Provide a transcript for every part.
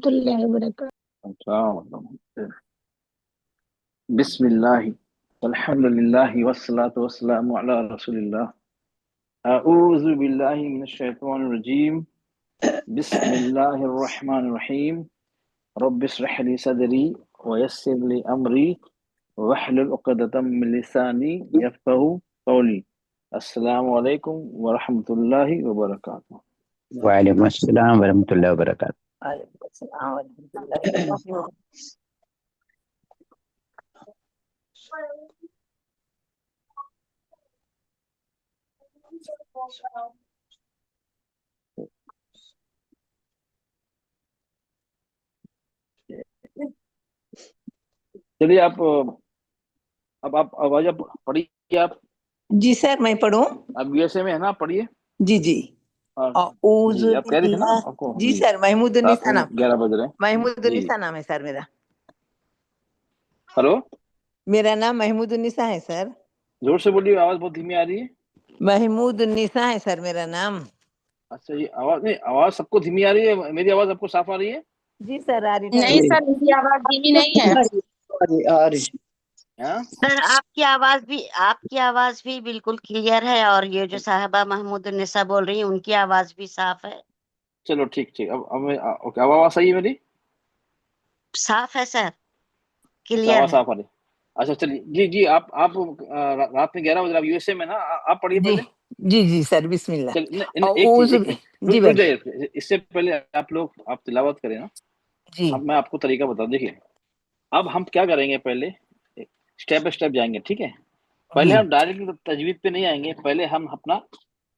वरहमतुल्लाहि वबरकातुहू। बिस्मिल्लाह अल्हम्दुलिल्लाह वस्सलातु वस्सलामु अला रसूलिल्लाह। अऊज़ु बिल्लाहि मिनश शैतानिर रजीम। बिस्मिल्लाहिर रहमानिर रहीम। रब्बिश्रह ली सदरी व यस्सिर ली अमरी वहलुल उक़दतम मिन लिसानी यफ़क़हू क़ौली। अस्सलामु अलैकुम व रहमतुल्लाहि व बरकातुहू। वालेकुम अस्सलाम वरहमतुल्लाहि वबरकातुहू। वालेकुम अस्सलाम वरहमतुल्लाहि वबरकातुहू। चलिए अब आप आवाज आप पढ़िए आप। जी सर, मैं पढ़ूं? अब यूएसए में है ना, आप पढ़िए। जी जी। जी आप कह रही थी ना आपको। जी सर, रात महमूदुन्निसा में नाम। 11 बज रहे हैं। जी महमूदुन्निसा नाम है सर मेरा। हेलो, मेरा नाम महमूदुन्निसा है सर। जोर से बोलिए, आवाज बहुत धीमी आ रही है। महमूदुन्निसा है सर मेरा नाम। अच्छा, ये आवाज नहीं, आवाज सबको धीमी आ रही है, मेरी आवाज आपको साफ आ रही है? जी सर, आ रही नहीं सर, मेरी आवाज धीमी नहीं है। हाँ? सर आपकी आवाज भी बिल्कुल क्लियर है, और ये जो साहबा महमूदुन्निसा बोल रही है उनकी आवाज भी साफ है। चलो ठीक ठीक। ओके, अब आवाज सही है मेरी? साफ है सर, अच्छा, क्लियर आवाज है। साफ आ रही है। अच्छा चलिए, जी जी, आप रात में 11 बजे आप यूएसए में ना, आप पढ़िए जी पहले। जी जी सर, बिस्मिल्लाह। चल एक चीज, औज़ु जी रुक बोलिए। जाइए, इससे पहले आप तिलावत करें ना। जी अब मैं आपको तरीका बताऊं, देखिए। अब हम क्या करेंगे, पहले स्टेप बाय स्टेप जाएंगे, ठीक है। पहले जी हम डायरेक्ट तजवीद पे नहीं आएंगे, पहले हम अपना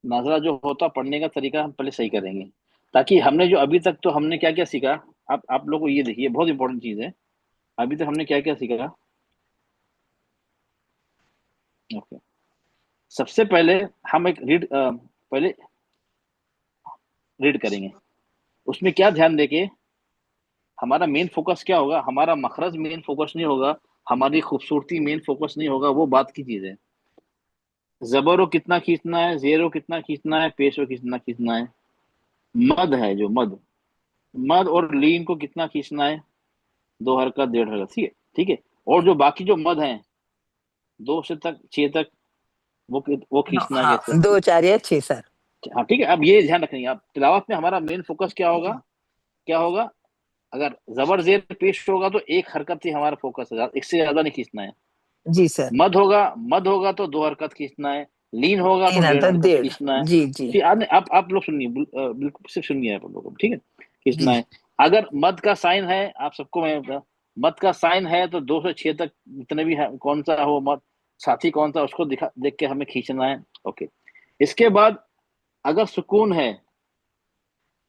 नजरा जो होता पढ़ने का तरीका हम पहले सही करेंगे, ताकि हमने जो अभी तक तो हमने क्या क्या सीखा। आप लोग को ये देखिए, बहुत इंपॉर्टेंट चीज है। अभी तक हमने क्या क्या सीखा। ओके, सबसे पहले हम एक पहले रीड करेंगे। उसमें क्या ध्यान देके, हमारा मेन फोकस क्या होगा, हमारा मखरज मेन फोकस नहीं होगा, हमारी खूबसूरती मेन फोकस नहीं होगा, वो बात की चीज है। जबरो कितना खींचना है, जेरो कितना खींचना है, पेशो कितना खींचना है, मद है जो मद, मद और लीन को कितना खींचना है, 2 हरकत 1.5 हरकत, ठीक है ठीक है। और जो बाकी जो मद है 2 से तक 6 तक, वो खींचना है हाँ, कैसे। 2 4 या 6 सर। हाँ ठीक है, अब ये ध्यान रखेंगे आप, तिलावत में हमारा मेन फोकस क्या होगा, क्या होगा। अगर जबर जेर पेश होगा तो 1 हरकत ही हमारा फोकस है, इससे ज्यादा नहीं खींचना है। जी सर। मद होगा तो 2 हरकत खींचना है, लीन होगा तो 1.5 हरकत 1.5 खींचना है। जी जी ठीक, आप लोग सुनिए, बिल्कुल सिर्फ सुनिए आप लोग, ठीक है। खींचना जी है। अगर मद का साइन है, आप सबको मैं बता, मद का साइन है तो 2 से 6 तक जितने भी है, कौन सा हो मद, साथी कौन सा, उसको देख के हमें खींचना है। ओके, इसके बाद अगर सुकून है,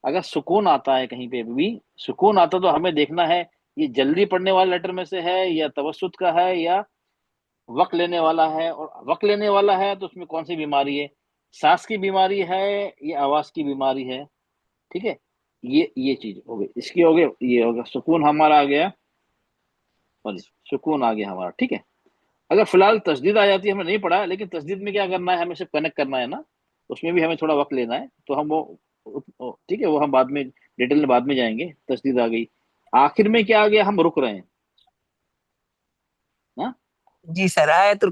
अगर सुकून आता है, कहीं पे भी सुकून आता तो हमें देखना है ये जल्दी पढ़ने वाले लेटर में से है या तवसुत का है या वक्त लेने वाला है। और वक्त लेने वाला है तो उसमें कौन सी बीमारी है, सांस की बीमारी है या आवाज की बीमारी है, ठीक है। ये चीज हो गई, इसकी हो गई, ये हो गया सुकून हमारा आ गया, और सुकून आ गया हमारा, ठीक है। अगर फिलहाल तस्दीद आ जाती है, हमने नहीं पढ़ा, लेकिन तस्दीद में क्या करना है, हमें सिर्फ कनेक्ट करना है ना, उसमें भी हमें थोड़ा वक्त लेना है, तो हम ठीक है, वो हम बाद में डिटेल में बाद में जाएंगे। तस्दीद आ गई, आखिर में क्या आ गया, हम रुक रहे हैं ना। जी सर। आयत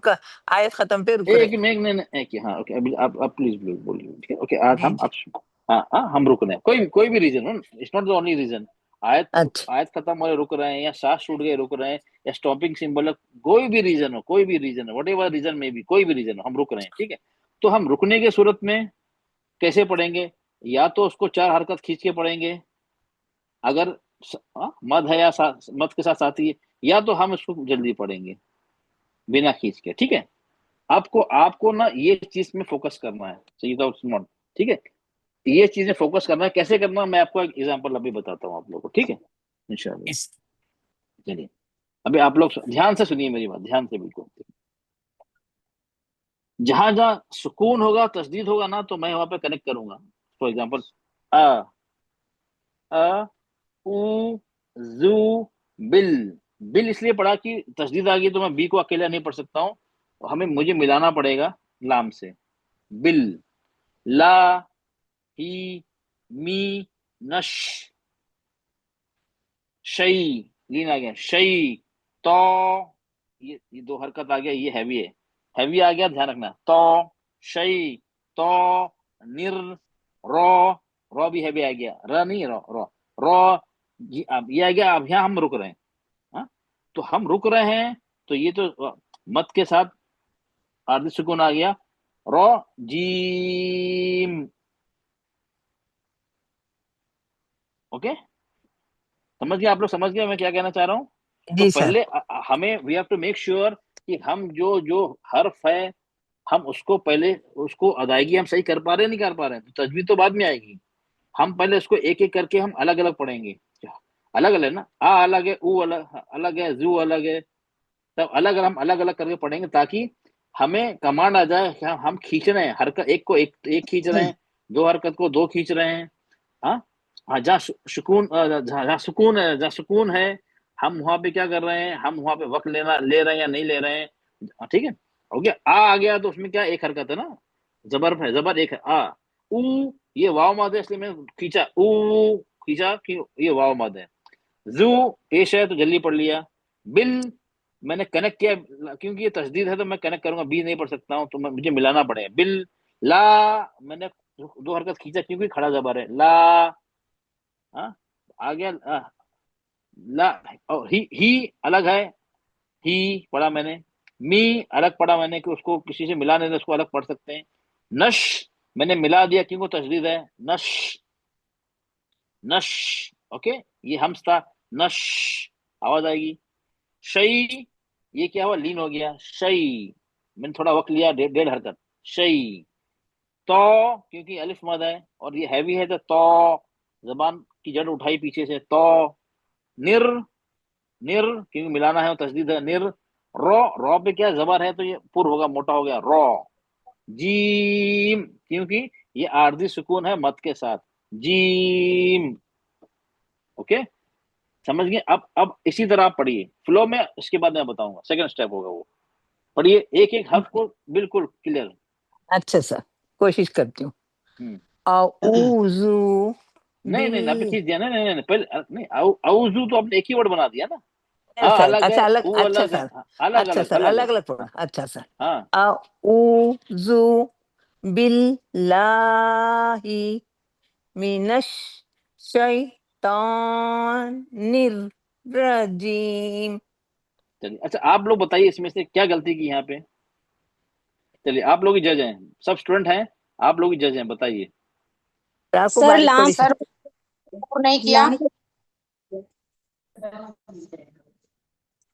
खत्म पे रुक रहे। एक में एक नहीं नहीं, एक हाँ, ओके, अभी आप प्लीज प्लीज बोलिए, ठीक है। ओके, आज जी हम जी। आप हाँ हाँ, हम रुक रहे हैं, कोई भी रीजन हो, it's not the only reason. Ayat अच्छा आयत खत्म हो रहे रुक रहे हैं, या सांस छूट गए रुक रहे हैं, या स्टॉपिंग सिंबल है, कोई भी रीजन हो, कोई भी रीजन है, वट एवर रीजन में भी, कोई भी रीजन हो, हम रुक रहे हैं, ठीक है। तो हम रुकने के सूरत में कैसे पढ़ेंगे, या तो उसको 4 हरकत खींच के पढ़ेंगे, अगर मद है या मद के साथ साथी है, या तो हम इसको जल्दी पढ़ेंगे बिना खींच के, ठीक है। आपको आपको ना ये चीज में फोकस करना है, सही था नॉट, ठीक है। ये चीजें फोकस करना है, कैसे करना है मैं आपको एक एग्जांपल अभी बताता हूँ आप लोगों को, ठीक है, इंशाल्लाह। इस चलिए, अभी आप लोग ध्यान से सुनिए मेरी बात, ध्यान से बिल्कुल। जहां जहां सुकून होगा, तस्दीद होगा ना, तो मैं वहां पे कनेक्ट करूंगा। फॉर एग्जाम्पल, अ अ उ जू बिल। बिल इसलिए पढ़ा कि तस्दीद आ गई तो मैं बी को अकेला नहीं पढ़ सकता हूँ, हमें मुझे मिलाना पड़ेगा लाम से। बिल, ला, ही, मी, नश, शई, लीन आ गया, शई, तो ये दो हरकत आ गया, ये हैवी है, हैवी आ गया, ध्यान रखना, तो शई, तो निर, रो, रो भी हैवी आ गया, र नहीं, रो रो रो, अब ये आ गया, अब यहाँ हम रुक रहे हैं। हाँ, तो हम रुक रहे हैं, तो ये तो मत के साथ आर्धी सुकून आ गया, रो जीम। ओके, समझ गए आप लोग? समझ गए मैं क्या कहना चाह रहा हूँ? तो जी सर। पहले हमें we have to make sure कि हम जो जो हर्फ है, हम उसको पहले, उसको अदायगी हम सही कर पा रहे हैं, नहीं कर पा रहे हैं, तो तजवीज तो बाद में आएगी। हम पहले उसको एक एक करके हम अलग अलग पढ़ेंगे, अलग अलग ना, आ अलग है, ऊ अलग अलग है, जू अलग है, तब अलग हम अलग अलग करके पढ़ेंगे, ताकि हमें कमांड आ जाए कि हम खींच रहे हैं, हरकत एक को एक खींच रहे हैं, दो हरकत को दो खींच रहे हैं। हाँ हाँ, जहाँ सुकून, जहाँ सुकून है, जहाँ सुकून है, हम वहां पे क्या कर रहे हैं, हम वहां पे वक्त ले रहे हैं या नहीं ले रहे हैं। ठीक है, हो गया। आ गया तो उसमें क्या, एक हरकत है ना, जबर है, जबर एक है, आ। ऊ, ये वाव मद है, इसलिए मैंने खींचा, ऊ खींचा कि ये वाव मद है। जू, पेश है तो जल्दी पढ़ लिया। बिल, मैंने कनेक्ट किया, क्योंकि ये तस्दीद है तो मैं कनेक्ट करूंगा, बी नहीं पढ़ सकता हूँ, तो मुझे मिलाना पड़ेगा। बिल, ला, मैंने दो हरकत खींचा क्योंकि खड़ा जबर है, ला। हाँ, आ गया, ला। और ही अलग है, ही पढ़ा मैंने। मी अलग पढ़ा मैंने कि उसको किसी से मिला नहीं, तो उसको अलग पढ़ सकते हैं। नश, मैंने मिला दिया क्योंकि तस्दीद है, नश, नश। ओके, ये हमस था, नश, आवाज आएगी। शई, ये क्या हुआ, लीन हो गया, शई, मैंने थोड़ा वक्त लिया, डेढ़ हरकत, शई। तो क्योंकि अलिफ मद है और ये हैवी है, तो जबान की जड़ उठाई पीछे से, तो। निर, निर क्योंकि मिलाना है, तस्दीद है, निर। रो, रो पे क्या जबर है, तो ये पुर होगा, मोटा हो गया, रो। जीम, क्योंकि ये आर्जी सुकून है मत के साथ, जीम। ओके, समझ गए? अब इसी तरह आप पढ़िए फ्लो में, इसके बाद मैं बताऊंगा सेकंड स्टेप होगा वो। पढ़िए एक एक हर्फ को बिल्कुल क्लियर। अच्छा सर, कोशिश करती हूँ। हम्म, औजू नहीं नहीं, आपने बिल। खींच दिया, नहीं नहीं नहीं, पहले नहीं, औजू तो आपने एक ही वर्ड बना दिया ना। आ सर अलग है, अच्छा, अलग, ऊ अच्छा अलग है, सर। हाँ, अलग अच्छा अलग सर, अलग है। अलग अलग पढ़ा, अच्छा सर। हाँ, औजू बिल्लाहि मिनश शैतानिर रजीम। चलिए, अच्छा आप लोग बताइए इसमें से क्या गलती की यहाँ पे। चलिए, आप लोग ही जज हैं, सब स्टूडेंट हैं, आप लोग ही जज हैं, बताइए। आपको सर बारिश लाम थोड़ी सी। सर नहीं किया। लाम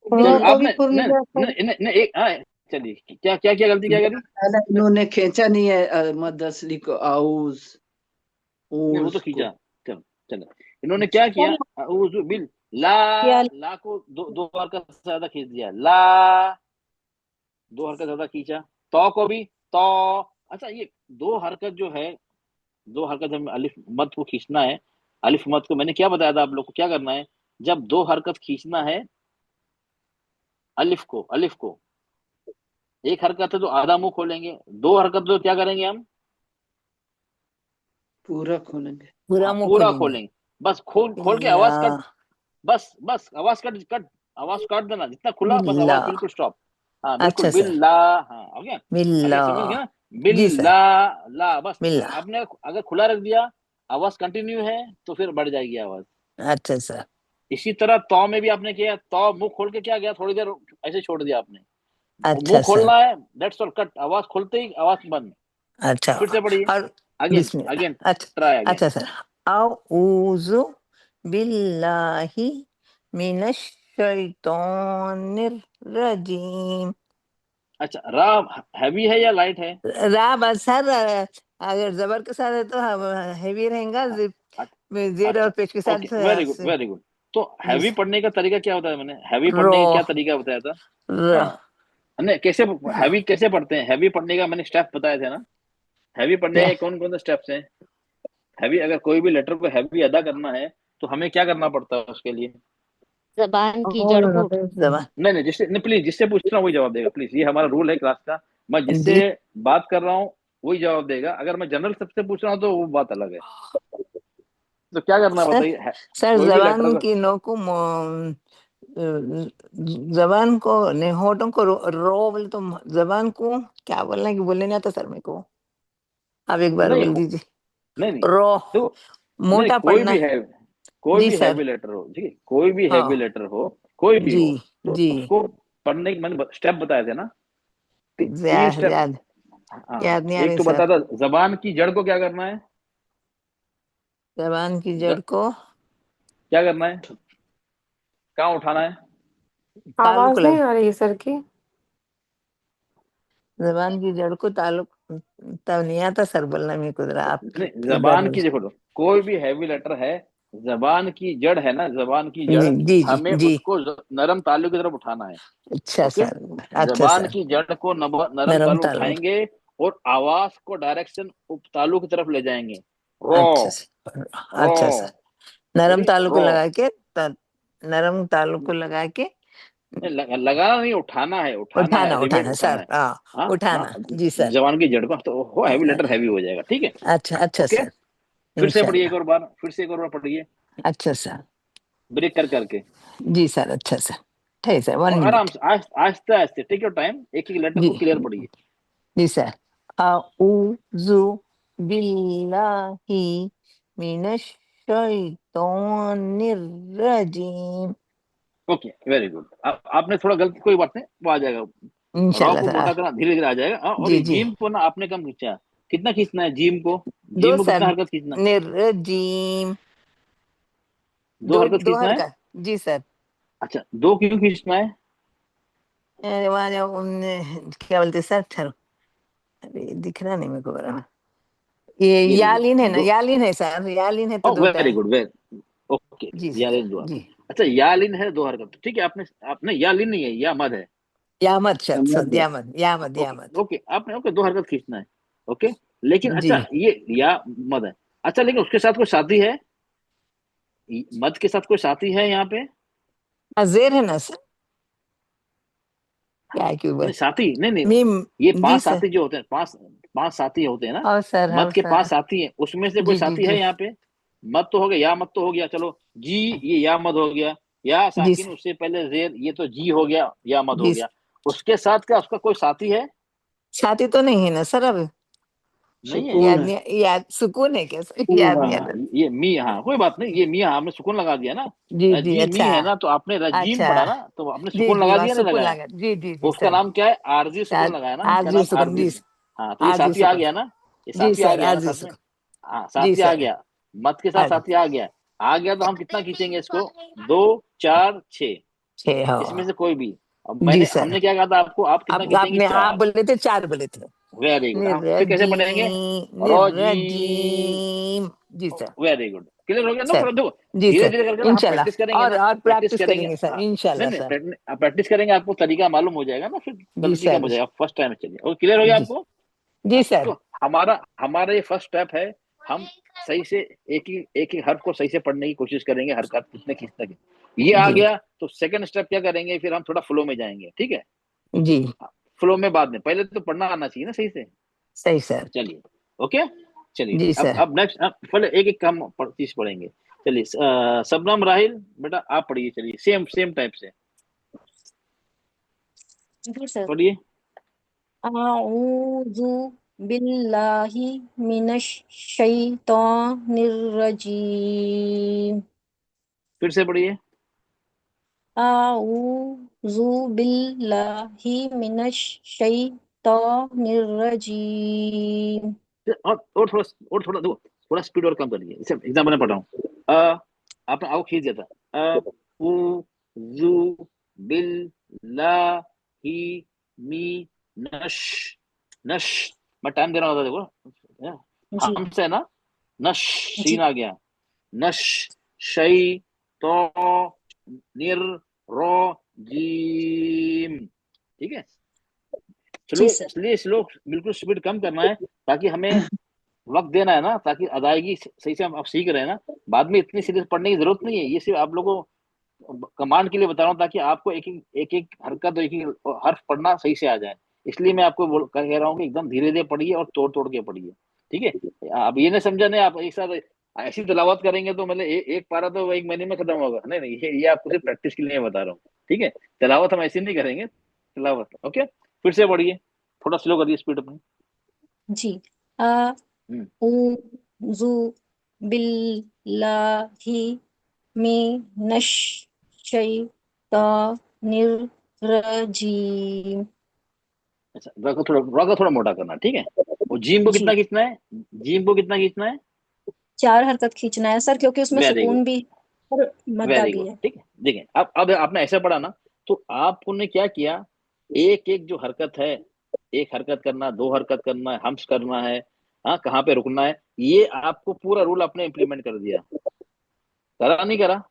चलो बिल। को भी आपने पूर्ण नहीं किया नहीं सर। नहीं नहीं, एक, हाँ, चलिए, क्या क्या क्या गलती क्या करी? इन्होंने खींचा नहीं है मद असली को, आउज, नहीं, वो तो ऊज को। खींचा। चलो चलो, इन्होंने क्या किया, सर उज़ु बिल, ला, किया। ला को दो बार का ज्यादा खींच दिया, ला, दो हरकत ज्यादा खींचा। तो को भी, तो। अच्छा, ये दो हरकत जो है, दो हरकत हमें अलिफ मत को खींचना है। अलिफ मत को मैंने क्या बताया था आप लोग को, क्या करना है, जब दो हरकत खींचना है, अलिफ को एक हरकत है तो आधा मुंह खोलेंगे, दो हरकत तो क्या करेंगे हम, पूरा खोलेंगे। पूरा हाँ, मुंह पूरा खोलेंगे। खोलेंगे। बस खोल खोल के बिल्ला, आवाज कट, बस बस आवाज कट कट, आवाज काट देना, जितना खुला बस बिल्ला। आवाज बिल्कुल स्टॉप। हाँ बिल्कुल, अच्छा सर। बिल्ला। हाँ, हो गया। बिल्ला। अभी समझ गया ना, जी सर। बिल्ला, ला, बस। बिल्ला। आपने अगर खुला रख दिया, आवाज कंटिन्यू है, तो फिर बढ़ जाएगी आवाज। अच्छा सर। इसी तरह तो में भी आपने किया, तो मुंह खोल के क्या गया, थोड़ी देर ऐसे छोड़ दिया आपने, मुंह अच्छा सर। खोलना है, दैट्स ऑल, कट, आवाज खोलते ही आवाज बंद। अच्छा। फिर से पढ़िए, और अगेन बिस्मिल्लाह। अगेन, अच्छा। Try again. अच्छा सर। औज़ु बिल्लाहि मिनश शैतानिर रजीम। अच्छा, रा हैवी है या लाइट है? रा बस सर, अगर जबर के साथ है तो हैवी रहेगा, जेड और अच्छा, पेश के ओके, साथ वेरी गुड वेरी गुड। तो जी। हैवी पढ़ने का तरीका क्या होता है, मैंने हैवी रो, पढ़ने का क्या तरीका बताया था? र, हाँ, नहीं, कैसे हैवी कैसे पढ़ते हैं, हैवी पढ़ने का मैंने स्टेप बताए थे ना। हैवी पढ़ने क्या के कौन कौन से स्टेप्स हैं? हैवी, अगर कोई भी लेटर को हैवी अदा करना है, तो हमें क्या करना पड़ता है उसके लिए? जबान की जड़ को उठा। जबान। नहीं नहीं, जिससे नहीं, प्लीज, जिससे पूछ रहा हूँ वही जवाब देगा, प्लीज, ये हमारा रूल है क्लास का। मैं जिससे जी। बात कर रहा हूँ वही जवाब देगा, अगर मैं जनरल सबसे पूछ रहा हूँ तो वो बात अलग है। तो क्या करना है सर बताइए? सर कोई भी लेटर जबान का की नोक को जबान को नहीं, होठों को रो बोले तो जबान को क्या बोलना है कि बोलने नहीं आता सर मेरे को। आप एक बार नहीं बोल दीजिए। नहीं रो तो नहीं, मोटा कोई पढ़ना भी है। है, कोई जी भी सर। हैवी लेटर हो, ठीक है, कोई भी हैवी हाँ लेटर हो, कोई भी जी हो, तो जी। उसको पढ़ने के मैंने स्टेप बताए थे ना, तीन याद स्टेप। याद हाँ, याद नहीं आ एक रही तो सर। बता था जबान की जड़ को क्या करना है, जबान की ज, जड़ को क्या करना है, कहाँ उठाना है? ताल्लुक आवाज नहीं लग आ रही सर की। जबान की जड़ को ताल्लुक तब नहीं आता सर बोलना मेरे को, जरा आप नहीं, एक बार जबान बोल। की देखो, कोई भी हैवी लेटर है, जबान की जड़ है ना, जबान की जड़, जी जी जी हमें जी। उसको नरम तालु की तरफ उठाना है। अच्छा ओके, सर। अच्छा जबान सर। की जड़ को नरम नरम तालु ताल्लुक। उठाएंगे और आवाज को डायरेक्शन तालु की तरफ ले जाएंगे। रो, अच्छा सर। रो, अच्छा सर। नरम बोलिए तालु को रो। लगा के नरम तालु को लगा के लगाना नहीं, उठाना है, उठाना है, उठाना एलिवेट उठाना उठाना सर, है। हाँ हाँ उठाना हाँ, जी सर। जबान की जड़ को तो वो हैवी लेटर हैवी हो जाएगा, ठीक है। अच्छा अच्छा ओके, सर। फिर से पढ़िए एक इंशाल्लाह। और बार, फिर से एक और बार पढ़िए, अच्छा सर। ब्रेक कर करके, जी सर। अच्छा सर। ठीक सर, वन और आराम मिनट। से आहिस्ते आहिस्ते, टेक योर टाइम, एक एक लेटर जी को क्लियर पढ़िए। जी सर। अऊज़ु बिल्लाहि मिनश शैतानिर रजीम। Okay, very good. आपने थोड़ा गलती, कोई बात नहीं, वो आ जाएगा, रॉ इंशाल्लाह को मोटा सर। करना धीरे धीरे आ जाएगा। और जी ये जी। जीम को ना आपने कम खींचा, कितना खींचना है जीम को? दो जीम को सर। कितना हरकत खींचना है? निर्जीम। दो दो हरकत दो खींचना है। हरकत। जी सर। अच्छा, दो क्यों खींचना है? वहाँ जो क्या बोलते सर, ठहरो, अरे दिख रहा नहीं मेरे को बराबर। ये ये लीजिए यालीन है ना, दो। यालीन है सर, यालीन है तो दो very time. Good, very okay. जी सर। यालिन दो जी। हरकत। अच्छा, यालिन है दो हरकत, ठीक है। आपने आपने यालिन नहीं है, या मद है। यामद शब्द, मध्य यामद यामद ओके यामद। ओके, आपने ओके दो हरकत खींचना है। ओके, लेकिन जी। अच्छा ये या मद है। अच्छा, लेकिन उसके साथ कोई साथी है, मद के साथ कोई साथी है यहाँ पे? जेर है ना सर, क्या क्यों बोल। नहीं साथी, नहीं नहीं, मीम। ये जी पांच सर। साथी जो होते हैं, पांच पांच साथी होते हैं ना, हाँ मत के पांच सर। साथी हैं, उसमें से कोई जी जी साथी है जी। यहाँ पे? मत तो हो गया, या मत तो हो गया, चलो जी, ये या मत हो गया, या जी साकिन सर। उससे पहले जेर, ये तो जी हो गया, या मत हो जी गया। उसके साथ क्या उसका कोई साथी है? साथी तो नहीं है ना सर अब। नहीं है। सुकून याद है। नहीं, याद सुकून है क्या सर, सुकून याद हाँ नहीं है। हाँ, आता। ये मी, हाँ कोई बात नहीं, ये मियाँ हमने सुकून लगा दिया ना, जी जी। जी मी अच्छा है ना, तो आपने रजीम अच्छा। पढ़ा ना, तो आपने जी सुकून जी, लगा वहाँ दिया, नहीं सुकून लगाया? लगा, जी जी तो जी उसका सर। नाम क्या है? आरजी सुकून लगाया ना, इसका आरजी नाम सुकून आरजी। जी। हाँ, तो ये आरजी साथी आ सुकून। गया ना, ये जी साथी आ सर, गया ना आरजी साथ में। सुकून। हाँ, जी साथी आ सर। गया, मत के साथ आरजी साथी आ गया। आ गया तो हम कितना खींचेंगे इसको? दो, चार, छः, छः इसमें हो। से कोई भी। अब जी मैंने, सर। हमने क्या कहा था आपको, आप कितना अब खींचेंगे? आपने आप चार। बोले थे, चार बोले थे। वेरी गुड, हम फिर कैसे पढ़ेंगे? निर्रजीम रोजी। निर्रजीम। जी सर। वेरी गुड, क्लियर हो गया ना? सर। थोड़ा देखो, जी धीरे सर। धीरे करके ना हम इंशाल्लाह। प्रैक्टिस करेंगे और ना, प्रैक्टिस प्रैक्टिस करेंगे। करेंगे सर, हाँ, नहीं इंशाल्लाह नहीं, सर। प्रैक्टिस करेंगे, आपको तरीका मालूम हो जाएगा ना, फिर जी गलती कम सर। हो जाएगा फर्स्ट टाइम में। चलिए, और क्लियर हो गया जी आपको? जी सर। तो हमारा हमारा ये फर्स्ट स्टेप है, हम सही से एक ही हर्फ को सही से पढ़ने की कोशिश करेंगे, हरकत कितने खींचने की। ये आ जी गया तो सेकंड स्टेप क्या करेंगे, फिर हम थोड़ा फ्लो में जाएंगे, ठीक है। जी। फ्लो में बाद में, पहले तो पढ़ना आना चाहिए ना सही से। सही सर। चलिए, ओके, चलिए, जी सर। अब नेक्स्ट, अब पहले एक एक काम चीज पढ़ेंगे। चलिए, सबनम राहिल बेटा आप पढ़िए, चलिए सेम सेम टाइप से जी सर। पढ़िए। आऊज़ु बिल्लाहि मिनश शैतानिर रजीम। फिर से पढ़िए। आऊज़ु बिल्लाहि मिनश शैतानिर रजीम। और थोड़ा दो, थोड़ा स्पीड और कम करिए। इसे एग्जाम्पल में पढ़ रहा हूँ। आपने आओ खींच दिया था। उ जू बिल ला ही मी नश नश। मैं टाइम दे रहा हूँ, देखो जी हम से है ना, नश, जी सीन आ गया, नश, शई, तो, निर, रो, जीम, ठीक है। स्लो, जी सर। इसलिए स्लो, बिल्कुल स्पीड कम करना है, ताकि हमें वक्त देना है ना, ताकि अदायगी सही से हम आप सीख रहे हैं ना। बाद में इतनी सीरीज पढ़ने की जरूरत नहीं है, ये सिर्फ आप लोगों को कमांड के लिए बता रहा हूँ, ताकि आपको एक एक हरकत और एक एक हर्फ पढ़ना सही से आ जाए। इसलिए मैं आपको कह रहा हूँ कि एकदम धीरे धीरे पढ़िए और तोड़ तोड़ के पढ़िए, ठीक है। अब ये नहीं समझा नहीं, आप एक साथ ऐसी तिलावत करेंगे तो मतलब एक पारा तो एक महीने में खत्म होगा। नहीं नहीं, ये आपको सिर्फ प्रैक्टिस के लिए बता रहा हूँ, ठीक है। तिलावत हम ऐसी नहीं करेंगे, तिलावत ओके। फिर से पढ़िए, थोड़ा स्लो करिए स्पीड अपनी। जी। आ हम्म, उज़ु बिल्लाहि मिनश शैतानिर रजीम। अच्छा, रा को थोड़ा मोटा करना, ठीक है। और जीम को जी, कितना खींचना है? जीम को कितना खींचना है? 4 हरकत खींचना है सर, क्योंकि उसमें वेरी गुड, सुकून भी और मद्दा वेरी भी गुड, है। ठीक है। देखिए अब आपने ऐसा पढ़ा ना, तो आपने क्या किया, एक एक जो हरकत है, एक हरकत करना, दो हरकत करना है, हम्स करना है, हाँ कहाँ पे रुकना है, ये आपको पूरा रूल आपने इम्प्लीमेंट कर दिया। करा नहीं करा?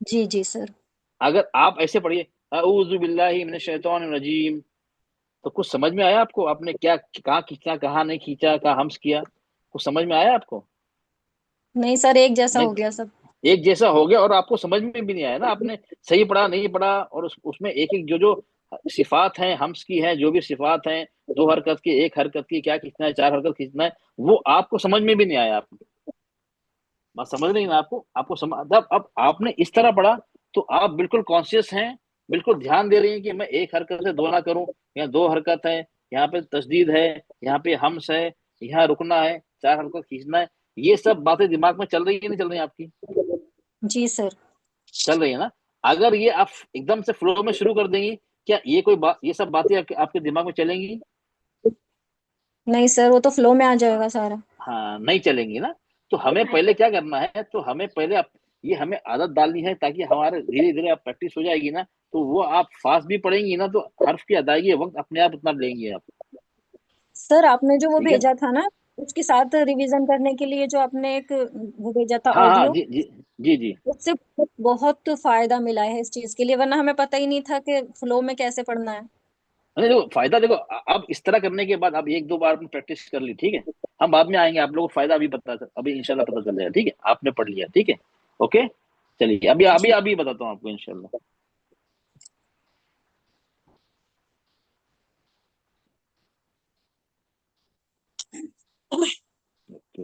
जी जी सर। अगर आप ऐसे पढ़िए, अऊज़ु बिल्लाहि मिनश शैतानिर रजीम, तो कुछ समझ में आया आपको? आपने क्या कहाँ खींचा, कहाँ नहीं खींचा, कहाँ हम्स किया, कुछ समझ में आया आपको? नहीं सर, एक जैसा नहीं, हो गया सब। एक जैसा हो गया और आपको समझ में भी नहीं आया ना, आपने सही पढ़ा नहीं पढ़ा, और उसमें एक एक जो जो सिफात हैं हम्स की है, जो भी सिफात हैं, दो हरकत की, एक हरकत की, क्या खींचना है, चार हरकत खींचना है, वो आपको समझ में भी नहीं आया। आप बात समझ रही हैं ना? आपको समझ, जब अब आपने इस तरह पढ़ा तो आप बिल्कुल कॉन्शियस हैं, बिल्कुल ध्यान दे रही हैं कि मैं एक हरकत से दो ना करूं, यहाँ दो हरकत है, यहाँ पे तस्दीद है, यहाँ पे हम्स है, यहाँ रुकना है, चार हरकत खींचना है। ये सब बातें दिमाग में चल रही है नहीं चल रही हैं आपकी? जी सर। चल रही है ना? अगर ये आप एकदम से फ्लो में शुरू कर देंगी, क्या ये कोई बात, ये सब बातें आपके दिमाग में चलेंगी? नहीं सर, वो तो फ्लो में आ जाएगा सारा। हाँ, नहीं चलेंगी ना। तो हमें पहले क्या करना है, तो हमें पहले ये हमें आदत डालनी है, ताकि हमारे धीरे धीरे आप प्रैक्टिस हो जाएगी ना, तो वो आप फास्ट भी पढ़ेंगी ना, तो हर्फ की अदायगी वक्त अपने आप उतना लेंगे आप। सर आपने जो वो ठीक है। भेजा था ना, उसके साथ रिवीजन करने के लिए जो आपने एक वो भेजा था हाँ हाँ, ऑडियो, जी जी, जी जी। उससे बहुत फायदा मिला है इस चीज के लिए, वरना हमें पता ही नहीं था कि फ्लो में कैसे पढ़ना है। अरे देखो फायदा, देखो अब इस तरह करने के बाद, अब एक दो बार आपने प्रैक्टिस कर ली, ठीक है। हम बाद में आएंगे, आप लोगों को फायदा अभी इंशाल्लाह पता चल जाएगा, ठीक है। आपने पढ़ लिया, ठीक है, ओके। चलिए अभी अभी जी। अभी बताता हूँ आपको इंशाल्लाह। ओके।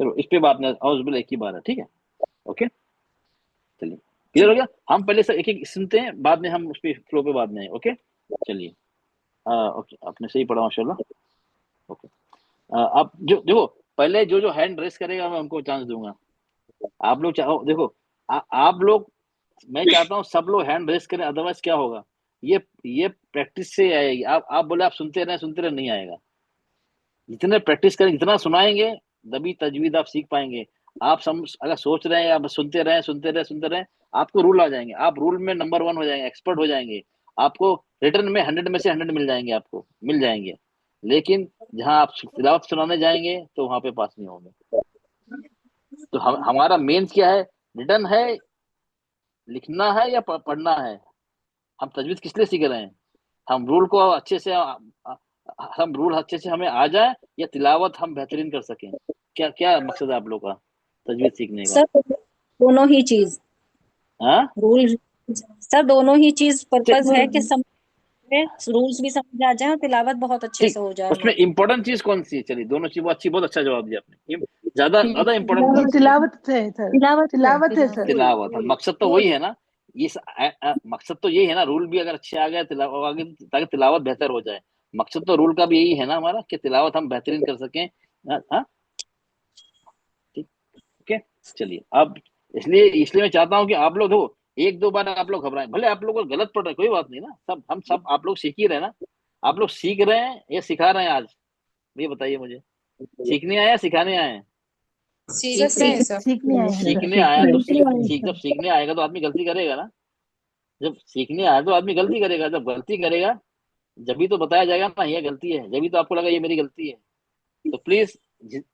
चलो इस पे बात नहीं, औज़ बिल्लाह एक ही बार है, ठीक है, ओके। चलिए, क्लियर हो गया। हम पहले से एक एक सुनते हैं, बाद में हम उस पे फ्लो पे बाद में आए, ओके। चलिए, ओके, आपने सही पढ़ा माशाल्लाह, ओके। आप जो देखो, पहले जो जो हैंड रेस करेगा मैं उनको चांस दूंगा। आप लोग चाहो, देखो आप लोग, मैं चाहता हूँ सब लोग हैंड रेस करें, अदरवाइज क्या होगा, ये प्रैक्टिस से आएगी। आप बोले आप सुनते रहे, नहीं आएगा। जितने प्रैक्टिस करें, जितना सुनाएंगे, तभी तजवीद आप सीख पाएंगे। आप अगर सोच रहे हैं आप सुनते रहे, आपको रूल आ जाएंगे, आप रूल में नंबर वन हो जाएंगे, एक्सपर्ट हो जाएंगे। आपको रिटर्न में 100 में से 100 मिल जाएंगे, आपको मिल जाएंगे। लेकिन जहां आप तिलावत सुनाने जाएंगे तो वहां पे पास नहीं होंगे। तो हमारा मेन क्या है, रिटर्न है, लिखना है या पढ़ना है? हम तजवीज किस लिए सीख रहे हैं? हम रूल को अच्छे से हम रूल अच्छे से हमें आ जाए, या तिलावत हम बेहतरीन कर सकें? क्या क्या मकसद है आप लोग का तजवीज सीखने का? सर दोनों ही चीज, हाँ, रूल, सर दोनों ही चीज पर्पस है कि च- समझ में रूल्स भी समझ आ जाए और तिलावत बहुत अच्छे ठीक, से हो जाए उसमें हमारी। इंपॉर्टेंट चीज कौन सी है? चलिए, दोनों चीज, वो अच्छी, बहुत अच्छा जवाब दिया आपने। ज्यादा ज्यादा इंपॉर्टेंट कौन सी है? तिलावत है सर। तिलावत है, तिलावत है सर। तिलावत है। मकसद तो वही है ना, मकसद तो यही है ना, रूल भी अगर अच्छे आ गए, तिलावत आगे, ताकि तिलावत बेहतर हो जाए। मकसद तो रूल का भी यही है ना हमारा, कि तिलावत हम बेहतरीन कर सकें। हाँ हाँ, ठीक, ओके। चलिए अब, इसलिए इसलिए मैं चाहता हूँ कि आप लोग हो, एक दो बार आप लोग घबराएं, भले आप लोग को गलत पढ़ रहे हैं, कोई बात नहीं ना, हम सब आप लोग सीख ही रहे हैं ना। आप लोग सीख रहे हैं या सिखा रहे हैं आज? ये बताइए मुझे, सीखने आए या सिखाने आए हैं? सीख रहे हैं सर। सीखने आए हैं सर। सीखने सीख आया रहे तो हैं। जब सीखने आएगा तो आदमी गलती करेगा ना। जब सीखने आया तो आदमी गलती करेगा, जब गलती करेगा जब भी तो बताया जाएगा ना ये गलती है, जब भी तो आपको लगा ये मेरी गलती है। तो प्लीज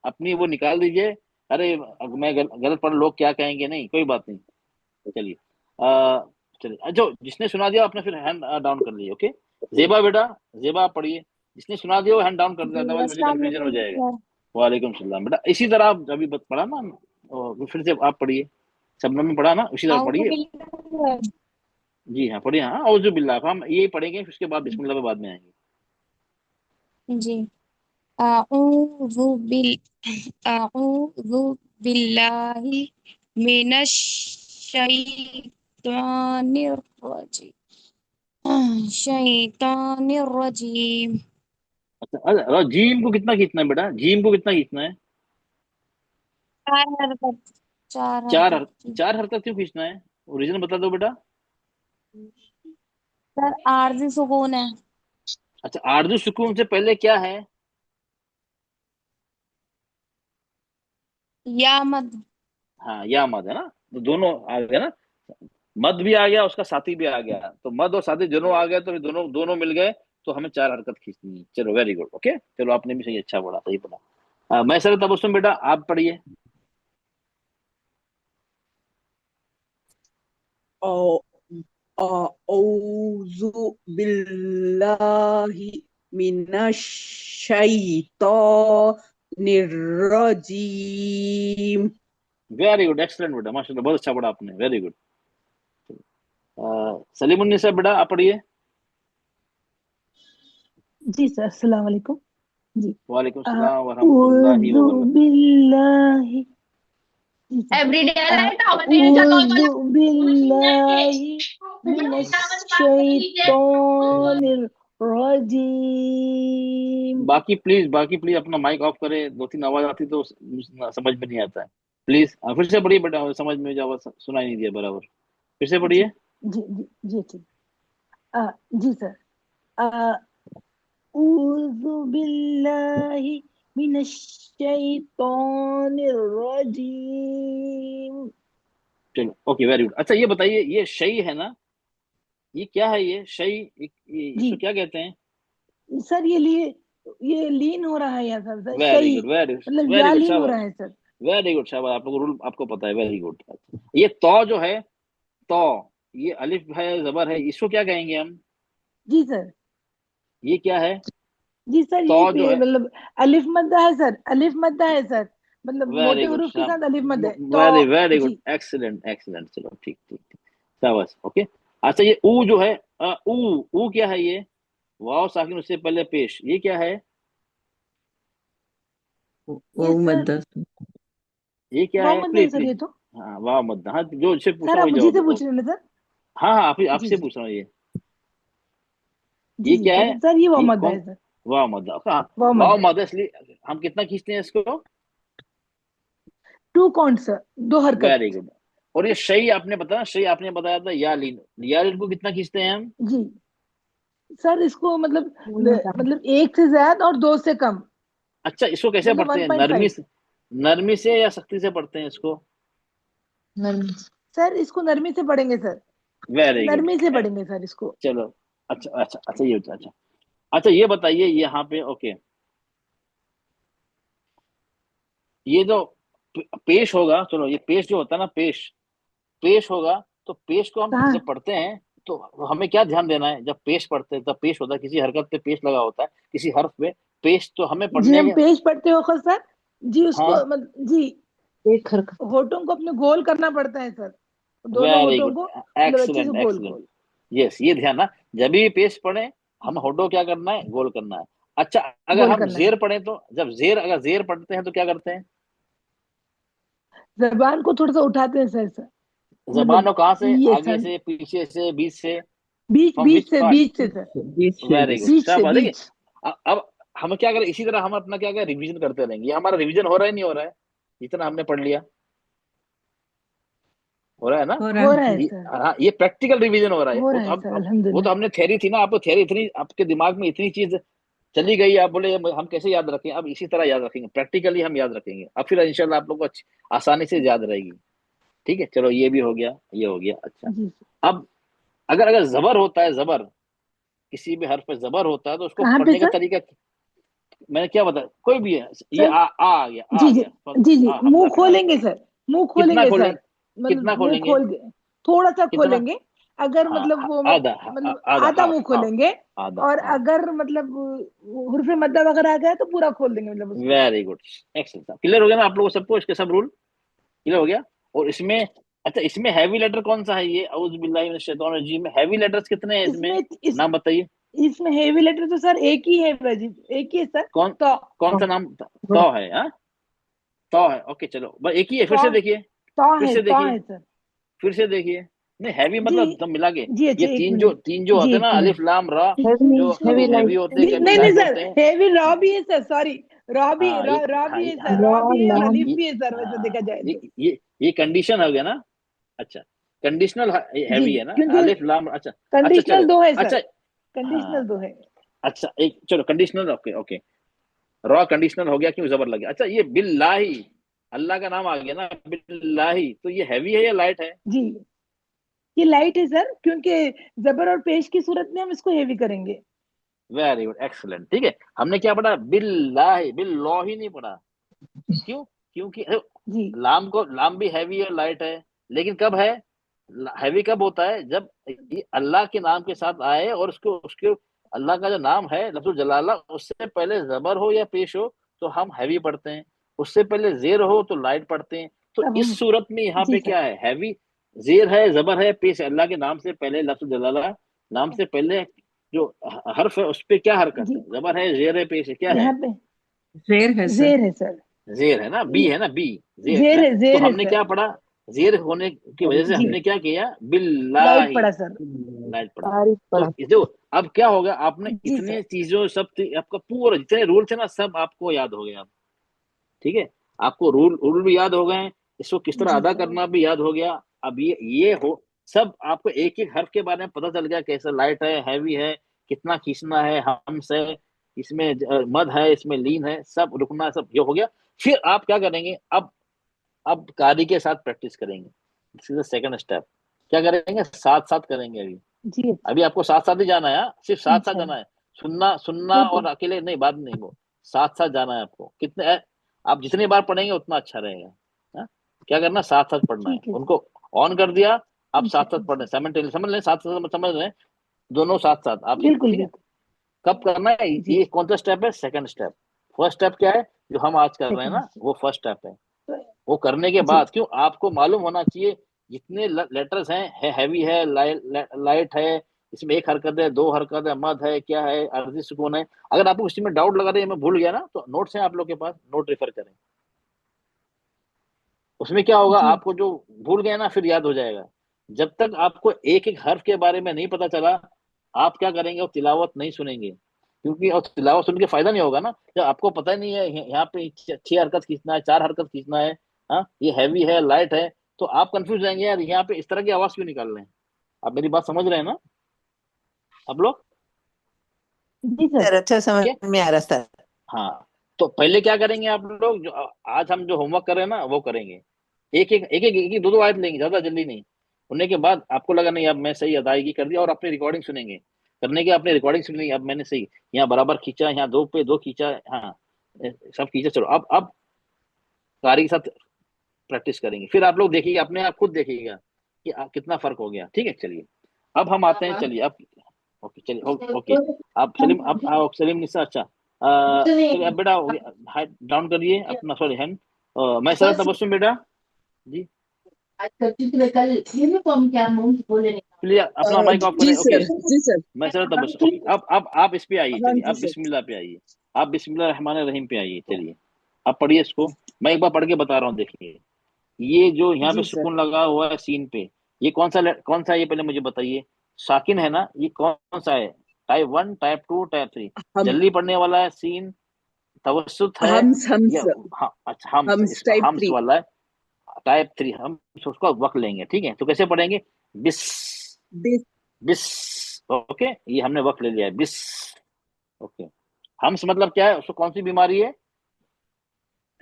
अपनी वो निकाल दीजिए। अरे अगर मैं गलत पढ़, लोग क्या कहेंगे, नहीं कोई बात नहीं। चलिए, चलिए, जो जिसने सुना दिया आपने फिर हैंड डाउन कर लीजिए, ओके। जेबा बेटा, जेबा आप पढ़िए। जिसने सुना दिया वो हैंड डाउन कर जी, देता है, मुझे अस्सलाम कंफ्यूजन हो वालेकुम जाएगा। सर। वालेकुम सलाम बेटा, इसी तरह आप अभी पढ़ा ना, और फिर से आप पढ़िए। शबनम में पढ़ा ना, उसी तरह आऊज़ु पढ़िए। बिल्लाहि जी हाँ पढ़िए। हाँ औज़ु बिल्लाह, हम ये पढ़ेंगे, फिर उसके बाद बिस्मिल्लाह पे बाद में आएंगे। जी। आऊज़ु बिल अऊज़ु बिल्लाहि मिनश शैतानिर रजीम। अच्छा, जीम को कितना खींचना है बेटा, जीम को कितना खींचना है? चार हरकत, चार चार हरकत की। चार हरकत क्यों खींचना है? रीजन बता दो बेटा। सर आरजी सुकून है। अच्छा, आरजू सुकून से पहले क्या है? या मद। हाँ या मद है ना, तो दोनों आ गए ना, मद भी आ गया, उसका साथी भी आ गया, तो मद और साथी दोनों आ गए, तो दोनों दोनों मिल गए, तो हमें चार हरकत खींचनी है। चलो वेरी गुड, ओके, चलो आपने भी सही, अच्छा पढ़ा, सही पढ़ा। मैं सर तबस्सुम बेटा आप पढ़िए। अऊज़ु बिल्लाहि मिनश शैतानिर रजीम। वेरी गुड, एक्सलेंट बेटा, माशाल्लाह, बहुत अच्छा पढ़ा आपने, वेरी गुड। सलीमुन्निसा बेटा आप पढ़िए। जी सर, अस्सलाम वालेकुम। जी। वालेकुम सलाम व रहमतुल्लाहि व अऊज़ु बरकातहू। बिल्लाहि, जी सर, अऊज़ु बिल्लाहि मिनश शैतानिर रजीम। बाकी प्लीज अपना माइक ऑफ करे, दो तीन आवाज आती तो समझ में नहीं आता है। प्लीज फिर से पढ़िए बेटा, समझ में जो आवाज सुनाई नहीं दिया बराबर, फिर से जी पढ़िए। जी जी जी ठीक। जी सर। अऊज़ु बिल्लाहि मिनश शैतानिर रजीम। चलो ओके, वेरी गुड। अच्छा ये बताइए, ये शई है ना, ये क्या है? ये शई, जी इसको क्या कहते हैं? सर, ये लीन हो रहा है यहाँ सर, वेरी सही गुड, वेरी मतलब वेरी या गुड, लीन हो शाबाश, रहा है सर। वेरी गुड, शाबाश, आप लोग रूल आपको पता है, वेरी गुड। ये तो जो है, तो ये अलिफ है, जबर है, इसको क्या कहेंगे हम? जी सर। ये क्या है? जी सर, तो ये जो है, मतलब अलिफ मद्दा है सर, अलिफ मद्दा है सर, मतलब वेरी मोटे गुड, हरूफ के साथ अलिफ मद्दा है तो। वेरी वेरी गुड, जी एक्सीलेंट एक्सीलेंट, चलो ठीक ठीक ठीक, शाबाश, ओके। अच्छा ये ऊ जो है, ऊ, ऊ क्या है ये? वाव साकिन उससे पहले पेश, ये क्या है? ये सर ये क्या वाव है? मद्दा है प्लीज सर, ये प्लीज। तो। हाँ वाह मत, हाँ जो इससे पूछ सर रहा हूँ आप वही मुझे जवाब से बताओ। पूछ रहे हैं ना सर? हाँ हाँ, जी आपसे जी पूछ रहा हूँ जी ये जी क्या है? सर, ये वाव ये मद्दा कौन? है सर। वाह मत, हाँ वाव वाह मद्दा है। मत, इसलिए हम कितना खींचते हैं इसको? टू काउंट सर, दो हरकत। Very good. और ये शई आपने बताया, शई आपने बताया था यालीन, यालीन को कितना खींचते हैं हम? जी सर, इसको मतलब एक से ज्यादा और दो से कम, अच्छा इसको कैसे मतलब पढ़ते हैं, 1.5। नरमी से या सख्ती से पढ़ते हैं इसको? सर इसको नरमी से पढ़ेंगे सर, वेरी गुड, नरमी से पढ़ेंगे सर इसको। चलो, अच्छा अच्छा अच्छा, ये अच्छा, अच्छा ये बताइए यहाँ पे, ओके, ये जो पेश होगा, चलो ये पेश जो होता है ना, पेश, पेश होगा, तो पेश को हम कहाँ? जब पढ़ते हैं तो हमें क्या ध्यान देना है? जब पेश पढ़ते हैं, तब पेश होता है, किसी हरकत पे पेश लगा होता है, किसी हर्फ पे पेश, तो हमें जी पढ़ने हम के। पेश पढ़ते हो खर सर। जी उसको हाँ जी होठों को अपने गोल करना पड़ता है सर, दोनों वेरी होठों गुड, को मतलब अच्छे से एक्सलेंट गोल एक्सलेंट, गोल। यस ये ध्यान ना, जब भी पेश पढ़े हम होठो क्या करना है? गोल करना है। अच्छा, अगर गोल हम करना है। जेर पढ़े तो, जब जेर, अगर जेर पढ़ते हैं तो क्या करते हैं? जबान को थोड़ा सा उठाते हैं सर सर, जबान मतलब को कहाँ से? ये आगे सर, से, पीछे से, बीच से? बीच फ्रॉम बीच विच से, पार्ट? बीच से सर, वेरी गुड, बीच से शाबाश। देखिए बीच। अब हम क्या करें, इसी तरह हम अपना क्या करें, रिवीजन करते रहेंगे। ये हमारा रिवीजन हो रहा है नहीं हो रहा है? जितना हमने पढ़ लिया हो रहा है ना? हो रहा है ये, सर, हाँ ये प्रैक्टिकल रिवीजन हो रहा है। हो वो रहा तो है अब सर, वो तो अल्हम्दुलिल्लाह। हमने थ्योरी थी ना, आपको थ्योरी इतनी, आपके दिमाग में इतनी चीज चली गई, आप बोले हम कैसे याद रखें? अब इसी तरह याद रखेंगे, प्रैक्टिकली हम याद रखेंगे, अब फिर इंशाल्लाह आप लोग को आसानी से याद रहेगी। ठीक है, चलो ये भी हो गया, ये हो गया। अच्छा, जी अब अगर अगर जबर होता है, जबर, किसी भी हर्फ पे जबर होता है, तो उसको कहाँ पे पढ़ने का सर? तरीका, मैंने क्या बताया, कोई भी है, ये सर आ गया, आ जी जी गया, जी जी, हमजा मुंह पे हाँ, खोलेंगे सर, मुंह कितना खोलेंगे खोलेंगे? सर, मतलब कितना मुंह खोलेंगे? खोल के थोड़ा सा कितना? खोलेंगे, अगर हाँ, मतलब वो आधा मतलब आधा आधा हाँ मुंह हाँ खोलेंगे, आधा और हाँ। अगर मतलब हुर्फ मद्दा अगर आ गया तो पूरा खोल देंगे मतलब उसको। वेरी गुड, एक्सेलेंट, क्लियर हो गया ना आप लोगों को सबको, इसके सब रूल क्लियर हो गया। और इसमें अच्छा, इसमें हैवी लेटर कौन सा है? ये औज़ु बिल्लाहि मिनश शैतानिर रजीम में हैवी लेटर्स कितने हैं इसमें? नाम बताइए। इसमें हेवी लेटर तो सर एक ही है भाजी, एक ही है सर। कौन तो कौन सा नाम? तो है, हाँ तो है, ओके चलो, बस एक ही है, फिर से देखिए, फिर से तो देखिए, है सर। फिर से देखिए। नहीं हैवी जी मतलब सब मिला के, जी, अच्छा ये एक तीन जो मिनट जी, होते हैं एक ना, अलिफ मिनट। लाम रा, जो हेवी कभी हैवी होते हैं, कभी नहीं नहीं लाइट सर, होते हैं। हेवी रॉ भी है सर, सॉरी, रॉ भी, हाँ रॉ हाँ भी है सर, रॉ भी है और अलिफ भी है सर, वैसे देखा जाए तो। ये कंडीशन हो गया ना। अच्छा, कंडीशनल जी, हैवी है ना, क्योंकि अलिफ लाम, अच्छा अच्छा कंडीशनल चलो, दो है सर, अच्छा कंडीशनल हाँ, दो है। अच्छा एक चलो conditional, okay okay, raw conditional हो गया, क्यों जबर लग गया। अच्छा ये बिल्लाही, अल्लाह का नाम आ गया ना, बिल्लाही, तो ये हैवी है या लाइट है? जी, ये लाइट है सर, क्योंकि जबर और पेश की सूरत में हम इसको हेवी करेंगे। वेरी गुड, एक्सलेंट, ठीक है। हमने क्या पढ़ा? बिल्लाही, बिल्लाही नहीं पढ़ा। क्यों? क्योंकि जी लाम भी हैवी और लाइट है, लेकिन कब है हैवी? कब होता है? जब ये अल्लाह के नाम के साथ आए और उसको उसके अल्लाह का जो नाम है लफ्जुल जलाला, उससे पहले जबर हो या पेश हो तो हम हैवी पढ़ते हैं, उससे पहले जेर हो तो लाइट पढ़ते हैं। तो तब इस हम, सूरत में यहाँ जी पे सर, क्या है? हैवी, जेर है, जबर है, पेश है। अल्लाह के नाम से पहले लफ्जुल जलाला, नाम से पहले जो हर्फ है उस पे क्या हरकत जी है? जबर है, जेर है, पेश है, क्या है? यहाँ पे शेर है सर। जेर है सर, जेर है ना, बी है ना, बी जेर है। जेर है, तो जेर है हमने सर। क्या पढ़ा? जेर होने की वजह से जी, हमने क्या किया? लाइट बिल्लाही, पड़ा सर। लाइट पढ़ा। तो देखो अब क्या होगा, आपने जी सर। इतने चीजों सब आपका पूरा जितने रूल थे ना सब आपको याद हो गए अब, ठीक है। आपको रूल रूल भी याद हो गए, इसको किस तरह जी अदा सर। करना भी याद हो गया। अब ये हो सब आपको एक एक हर्फ के बारे में पता चल गया, कैसे लाइट है, हैवी है, कितना खींचना है, हम्स है, इसमें मद है, इसमें लीन है, सब रुकना, सब ये हो गया। फिर आप क्या करेंगे? अब कारी के साथ प्रैक्टिस करेंगे, this is the second step. क्या करेंगे? साथ साथ करेंगे अभी। जी अभी आपको साथ साथ ही जाना है, हाँ? सिर्फ साथ साथ अच्छा, जाना है, सुनना सुनना ठीक है, और अकेले नहीं, बात नहीं, वो साथ साथ जाना है आपको। आप जितनी बार पढ़ेंगे उतना अच्छा रहेगा, हाँ? क्या करना? साथ साथ पढ़ना है, ठीक है उनको ऑन कर दिया, आप जी, साथ साथ पढ़ रहे हैं, साइमल्टेनियस समझ लें, साथ साथ समझ रहे हैं, दोनों साथ साथ आप, बिल्कुल ठीक है। बिल्कुल। कब करना है? जी, ये कौन सा स्टेप है? Second step. फर्स्ट स्टेप क्या है जो हम आज कर रहे हैं सेकंड ना, वो फर्स्ट स्टेप है। तो वो करने के जी बाद, क्यों आपको मालूम होना चाहिए जितने लेटर्स हैं, हैवी है, लाइट है, इसमें एक हरकत है, दो हरकत है, मद है, क्या है, अर्जी सुकून है। अगर आपको किसी में डाउट लगा रहे मैं भूल गया ना, तो नोट्स हैं आप लोग के पास, नोट रेफर करें। उसमें क्या होगा, जी आपको जो भूल गए ना फिर याद हो जाएगा। जब तक आपको एक एक हर्फ के बारे में नहीं पता चला, आप क्या करेंगे? वो तिलावत नहीं सुनेंगे, क्योंकि और तिलावत सुन के फायदा नहीं होगा ना, जब आपको पता ही नहीं है यहाँ पे छह हरकत खींचना है, चार हरकत खींचना है, हाँ ये हैवी है, लाइट है, तो आप कंफ्यूज रहेंगे, यार यहाँ पे इस तरह की आवाज क्यों निकाल रहे हैं। आप मेरी बात समझ रहे हैं ना आप लोग? जी सर। सर अच्छा समझ ओके, में आ रहा सर। हाँ। तो पहले क्या करेंगे आप लोग, जो आज हम जो होमवर्क कर रहे हैं ना वो करेंगे, एक एक दो दो आयत लेंगे, ज्यादा जल्दी नहीं। होने के बाद आपको लगा नहीं अब मैं सही अदायगी कर दिया, और अपनी रिकॉर्डिंग सुनेंगे, करने के अपनी रिकॉर्डिंग सुन ली, अब मैंने सही यहाँ बराबर खींचा, यहाँ दो पे दो खींचा, हाँ सब खींचा। चलो अब कारी के साथ प्रैक्टिस करेंगे, फिर आप लोग देखिए, अपने आप खुद देखिएगा कि कितना फर्क हो गया, ठीक है। चलिए अब हम आते हैं, चलिए अब, ओके चलिए, ओके। आप सलीम, अब आप सलीम निशा, अच्छा चलिए अब बेटा हो गया, हाइट डाउन करिए अपना, सॉरी हैंड, मैं सर तबस्सुम बेटा जी, प्लीज अपना माइक ऑफ जी करें, ओके। सर, जी सर। मैं सर तबस्सुम, ओके। अब आप इस पे आइए, हाँ चलिए जी आप सर। बिस्मिल्लाह पे आइए, आप बिस्मिल्लाह रहमान रहीम पे आइए, चलिए आप पढ़िए इसको। मैं एक बार पढ़ के बता रहा हूँ, देखिए ये जो यहाँ पे जी सर। सुकून लगा हुआ है सीन पे, ये कौन सा है, ये पहले मुझे बताइए। साकिन है ना, ये कौन सा है? Type one, type two, type three? हम जल्दी पढ़ने वाला है सीन, तवसुत है, हम्स हम्स या हाँ अच्छा हम्स, हम्स इसको टाइप हम्स 3। वाला है, टाइप थ्री। हम उसका वक्त लेंगे, ठीक है। तो कैसे पढ़ेंगे? बिस, दिस बिस, ओके, ये हमने वक्त ले लिया है, बिस, ओके। हम्स मतलब क्या है? उसको कौन सी बीमारी है?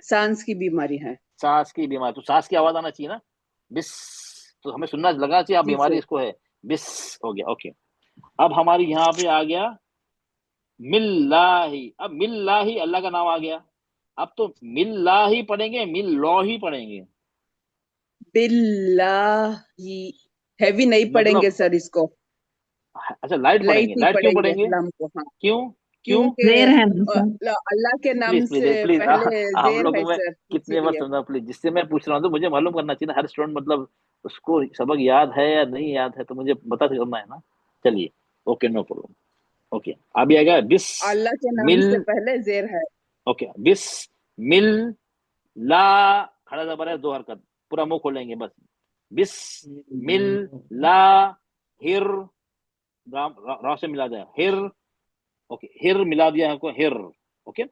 सांस की बीमारी है। सांस की बीमारी, तो सांस की आवाज आना चाहिए ना, बिस, तो हमें सुनना लगा चाहिए, आप जी बीमारी सर। इसको है, बिस, हो गया, ओके। अब हमारी यहाँ पे आ गया मिल्लाही, अब मिल्लाही अल्लाह का नाम आ गया। अब तो मिल्लाही पढ़ेंगे, मिल्लाही पढ़ेंगे, बिल्लाही हैवी नहीं पढ़ेंगे मतलब सर इसको, अच्छा लाइट लाइट पढ़ेंगे, ही लाइट क्यों पढ़ेंगे पढ़ेंगे? लम को। हाँ, क्यों क्यों? क्योंकि जेर है ना सर। अल्लाह के नाम प्लीज प्लीज से प्लीज पहले हम जेर लोग है में सर, कितने बार इसीलिए। समझा प्लीज, जिससे मैं पूछ रहा हूँ तो मुझे मालूम करना चाहिए ना, हर स्टूडेंट मतलब उसको सबक याद है या नहीं याद है, तो मुझे पता करना है ना। चलिए ओके, नो प्रॉब्लम। ओके अभी आएगा बिस अल्लाह के नाम मिल। से पहले जेर है। ओके बिस मिल ला, खड़ा जबर है, दो हरकत, पूरा मुंह खोलेंगे बस। बिस मिल ला हिर, रा से मिला दिया हिर। ओके हिर मिला दिया हमको, हिर। ओके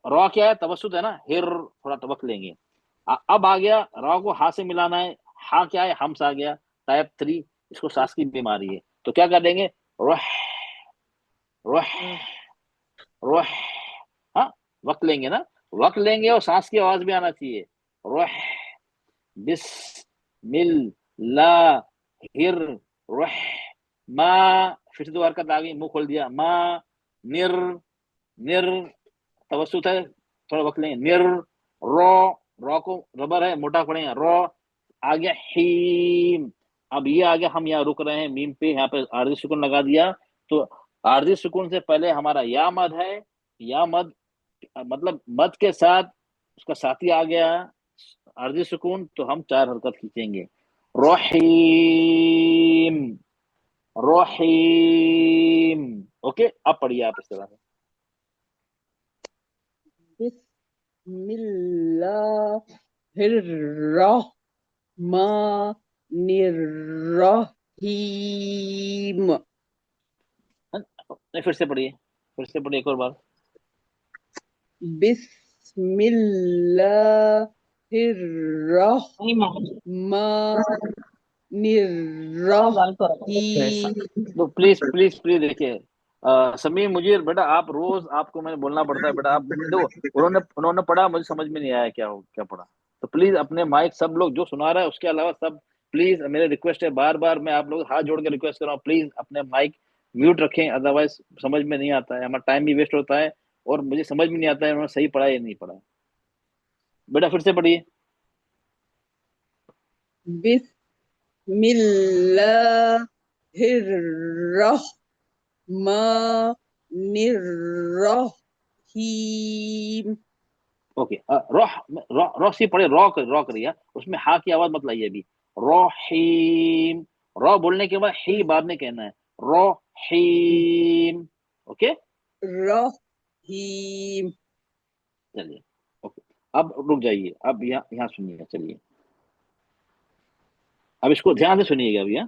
रॉ क्या है, तवसुद है ना, हिर थोड़ा तवक लेंगे। अब आ गया रॉ को हा से मिलाना है, हा क्या है, हम्स आ गया, टाइप 3, इसको सांस की बीमारी है, तो क्या कर देंगे, रोह रोह रोह। हाँ वक्त लेंगे ना, वक्त लेंगे और सांस की आवाज भी आना चाहिए। रोह बिस मिल ला हिर रोह मा, फिर से दो हरकत आ गई, मुंह खोल दिया, मा निर निर, तवसुत है, थोड़ा वक्त लेंगे, निर रो, रो को रबर है, मोटा पड़ेगा, रो आ गया हीम। अब ये आ गया, हम यहाँ रुक रहे हैं मीम पे, यहाँ पे आरजी सुकून लगा दिया, तो आरजी सुकून से पहले हमारा या मद है, या मद मतलब मद के साथ उसका साथी आ गया आरजी सुकून, तो हम 4 हरकत खींचेंगे, रोहीम रोहीम। ओके अब पढ़िए आप इस तरह से। बिस्मिल्लाहिर्रहमानिर्रहीम। नहीं फिर से पढ़िए, फिर से पढ़िए एक और बार। बिस्मिल्लाहिर्रहमानिर्रहीम। तो प्लीज प्लीज प्लीज देखिए, समीर मुझे बेटा, आप रोज आपको मैंने बोलना पड़ता है बेटा, आप देखो उन्होंने उन्होंने पढ़ा, मुझे समझ में नहीं आया क्या क्या पढ़ा, तो प्लीज अपने माइक सब लोग जो सुना रहा है उसके अलावा सब प्लीज, मेरे रिक्वेस्ट है, बार बार मैं आप लोग हाथ जोड़ के रिक्वेस्ट कर रहा हूँ, प्लीज अपने माइक म्यूट रखें, अदरवाइज समझ में नहीं आता है, हमारा टाइम भी वेस्ट होता है और मुझे समझ में नहीं आता है उन्होंने सही पढ़ा या नहीं पढ़ा। बेटा फिर से पढ़िए। बिस्मिल्लाहिर्रहमानिर्रहीम। ओके रॉ रॉ रॉ से पढ़े, रॉ करिए, उसमें हा की आवाज मत लाइए अभी, रोहीम, रॉ बोलने के बाद ही बाद में कहना है, रोहीम। ओके रहीम। चलिए ओके, अब रुक जाइए, अब यहाँ यहाँ सुनिएगा, चलिए अब इसको ध्यान से सुनिएगा भैया।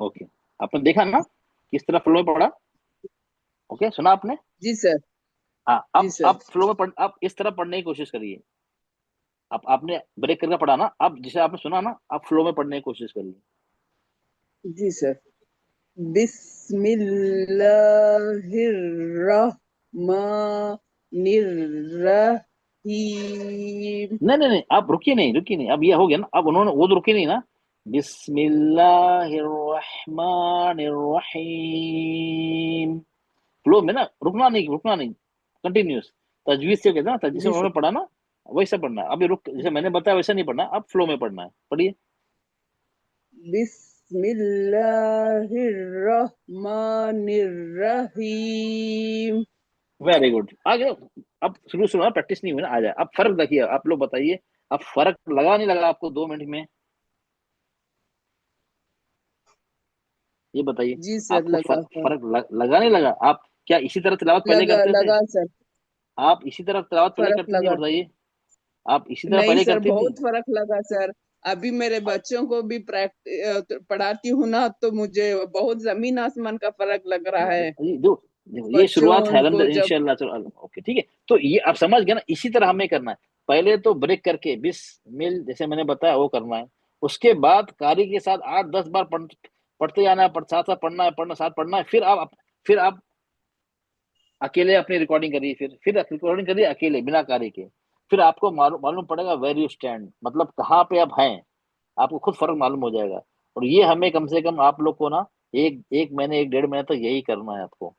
ओके आपने देखा ना किस तरह फ्लो में पढ़ा? ओके सुना आपने? जी सर। हाँ जी सर। अब फ्लो में पढ़, अब इस तरह पढ़ने की कोशिश करिए, अब आपने ब्रेक करके पढ़ा ना, अब जिसे आपने सुना ना, आप फ्लो में पढ़ने की कोशिश करिए। जी सर। बिस्मिल्लाहिर्रहमानिर्रहीम। नहीं आप रुकिए नहीं, रुकिए नहीं, अब ये हो गया ना, अब उन्होंने वो तो रुके नहीं ना, बिस्मिल्लाहिर्रहमानिर्रहीम, फ्लो में ना, रुकना नहीं, कंटिन्यूस, तजवीज से कहते हैं ना, तजवीज से जी उन्होंने सर। पढ़ा ना, वैसा पढ़ना है, अभी रुक, जैसे मैंने बताया वैसा नहीं पढ़ना, अब फ्लो में पढ़ना है, पढ़िए। बिस्मिल्लाहिर्रहमानिर्रहीम। वेरी गुड, आ गया। अब शुरू में प्रैक्टिस नहीं हुई ना, आ जाए, अब फर्क देखिए, आप लोग बताइए, अब फर्क लगा नहीं लगा आपको 2 मिनट में? ये बताइए, जी सर आपको लगा सर। फर्क लगा नहीं लगा? आप क्या इसी तरह तिलावत पहले लगा करते थे? लगा सर। आप इसी तरह तिलावत पहले फर्क करती थी, लगा। बताइए, आप इसी तरह नहीं पहले सर करती थी? बहुत फर्क लगा सर। अभी मेरे बच्चों को भी पढ़ाती हूँ ना, तो मुझे बहुत जमीन आसमान का फर्क लग रहा है। ये शुरुआत है, बच्चों को जब इंशाल्लाह, चलो ओके ठीक है, तो ये आप समझ गए ना, इसी तरह हमें करना है, पहले तो ब्रेक करके बिस्मिल जैसे मैंने बताया वो करना है, उसके बाद कारी के साथ 8-10 बार पढ़ते जाना है, साथ साथ पढ़ना है, साथ पढ़ना है, फिर आप अकेले अपनी रिकॉर्डिंग करिए, फिर रिकॉर्डिंग करिए अकेले बिना कारी के, फिर आपको मालूम पड़ेगा वेर यू स्टैंड, मतलब कहाँ पे आप हैं, आपको खुद फर्क मालूम हो जाएगा। और ये हमें कम से कम आप लोग को ना एक महीने 1 डेढ़ महीने तक यही करना है। आपको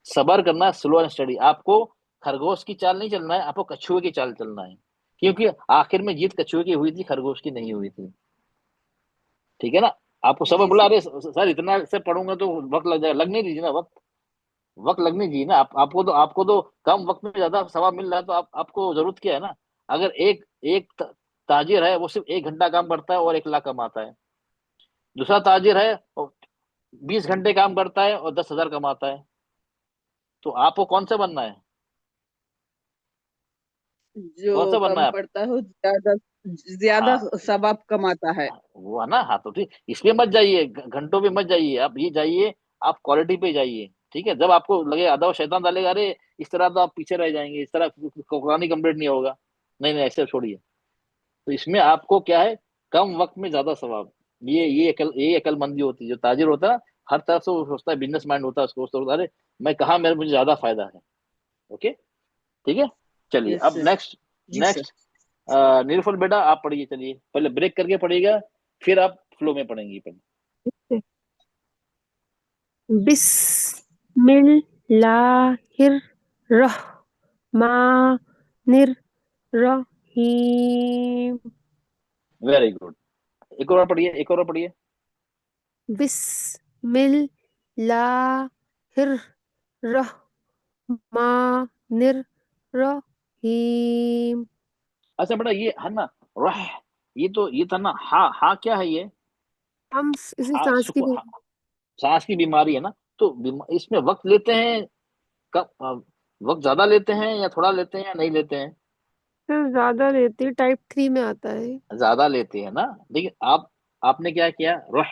सबर करना है, स्लो एंड स्टडी। आपको खरगोश की चाल नहीं चलना है, आपको कछुए की चाल चलना है, क्योंकि आखिर में जीत कछुए की हुई थी, खरगोश की नहीं हुई थी। ठीक है ना? आपको सबर जी बोला, सर। अरे सर इतना से पढ़ूंगा तो वक्त लग जाएगा, लगने दीजिए ना वक्त, वक्त लगने दीजिए ना। आपको तो कम वक्त में ज्यादा सवाब मिल रहा है, तो आपको जरूरत क्या है ना। अगर एक एक ताजिर है, वो सिर्फ 1 घंटा काम करता है और 1 लाख कमाता है। दूसरा ताजिर है, वो 20 घंटे काम करता है और 10,000 कमाता है। तो आपको कौन सा बनना है? कौन जो सा बनना कम है आप? पड़ता हो ज्यादा ज्यादा हाँ, सवाब कमाता है। वो है ना। हाँ तो ठीक, इसमें मत जाइए, घंटों पे मत जाइए, आप ये जाइए, आप क्वालिटी पे जाइए। ठीक है? जब आपको लगे आधा वो शैतान डालेगा, अरे इस तरह तो आप पीछे रह जाएंगे, इस तरह कुरानी कंप्लीट नहीं होगा, नहीं नहीं ऐसे छोड़िए। तो इसमें आपको क्या है, कम वक्त में ज्यादा सवाब। ये अकलमंदी होती है। जो ताजिर होता है ना, हर तरफ से वो सोचता है, बिजनेस माइंड होता है उसको, सोचता है अरे मैं कहा, मेरे मुझे ज्यादा फायदा है। ओके, ठीक है। चलिए यस अब सर। नेक्स्ट, जी सर। नेक्स्ट निरुफल बेटा आप पढ़िए। चलिए पहले ब्रेक करके पढ़िएगा, फिर आप फ्लो में पढ़ेंगी पहले। बिस्मिल्लाहिर्रहमानिर्रहीम। Very good. एक और पढ़िए, एक और पढ़िए। बिस्मिल्लाहिर्रहमानिर्रहीम। अच्छा बेटा, ये है ना रह, ये था ना हा, हा क्या है ये? हम इसी हा सांस की सुकून, सांस की बीमारी है ना। तो इसमें वक्त लेते हैं, कब वक्त ज्यादा लेते हैं या थोड़ा लेते हैं या नहीं लेते हैं? फिर ज्यादा लेती, टाइप 3 में आता है। ज्यादा लेते हैं ना। देखिए आपने क्या किया, रह,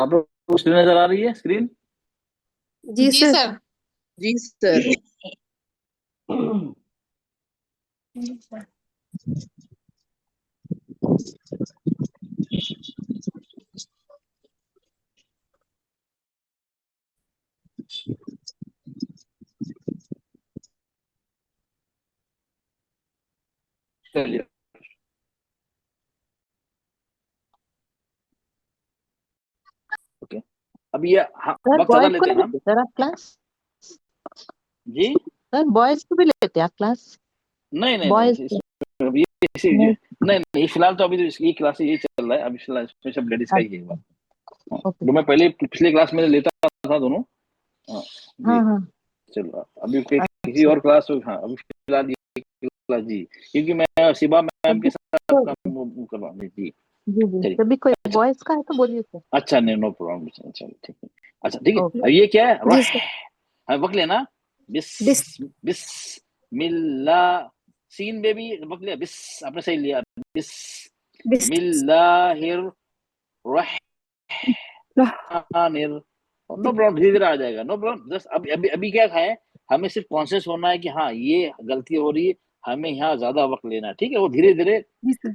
आप लोग को स्क्रीन नजर आ रही है, स्क्रीन? जी सर। जी सर। चलिए ओके। अब ये हाँ, सर वक्त ज्यादा बॉयज को लेते हैं नहीं ना लेते सर आप क्लास? जी? सर बॉयज को भी लेते हैं आप क्लास? नहीं नहीं नहीं, बॉयज को अभी नहीं? नहीं नहीं, फिलहाल तो अभी तो ये क्लास ये चल रहा है, अभी फिलहाल इसमें सब लेडीज का ही है। अच्छा। हाँ, ओके। जो मैं पहले पिछले क्लास में लेता था दोनों। हाँ जी। हाँ हाँ। चलो अभी किसी अच्छा। और क्लास हो, हाँ अभी फिलहाल ये क्लास जी, क्योंकि मैं शिबा मैम के तभी साथ कोई काम वो कर रहा हूँ जी। जी जी चलिए तभी कोई अच्छा, बॉयज का है तो बोलिए सर। अच्छा नहीं, नो प्रॉब्लम, चलो ठीक है। अच्छा ठीक है, ओके। अब ये क्या है, जी रह, सर। हाँ वक्त लेना। बिस, बिस बिस मिल्ला, सीन बेबी वक्त लिया, बिस आपने सही लिया, बिस बिस मिल्लाहिर रह- रहमानिर, नो प्रॉब्लम, धीरे धीरे आ जाएगा, नो प्रॉब्लम। जस्ट अभी अभी अभी क्या है, हमें सिर्फ कॉन्शियस होना है कि हाँ ये गलती हो रही है, हमें यहाँ ज्यादा वक्त लेना है, ठीक है। वो धीरे धीरे जी sir.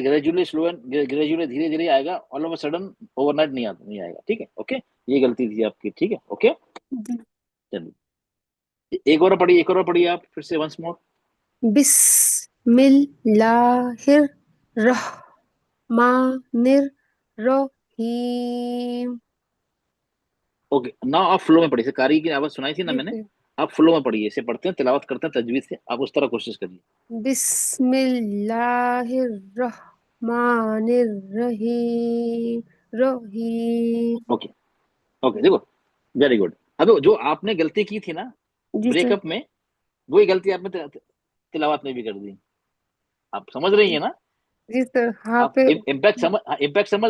Gradually slow and gradually धीरे धीरे आएगा, all of a sudden overnight नहीं आएगा, ठीक है। ओके, ये गलती थी आपकी, ठीक है। ओके, जी। चलिए एक और पढ़िए, एक और पढ़िए आप फिर से वंस मोर। बिस्मिल्लाहिर्रहमानिर्रहीम। ओके, नाउ आप फ्लो में पढ़िए, कारी की आवाज सुनाई थी ना जी मैंने, सर। आप फ्लो में पढ़िए, इसे पढ़ते हैं, तिलावत करते हैं तजवीज से, आप उस तरह कोशिश करिए। बिस्मिल्लाहिर्रहमानिर्रहीम रहीम। ओके ओके, देखो, वेरी गुड। अब जो आपने गलती की थी ना जी सर। ब्रेकअप में, वही गलती आपने तिलावत में भी कर दी। आप समझ रही है ना, जी सर। हाँ आप पे। इम्पैक्ट समझ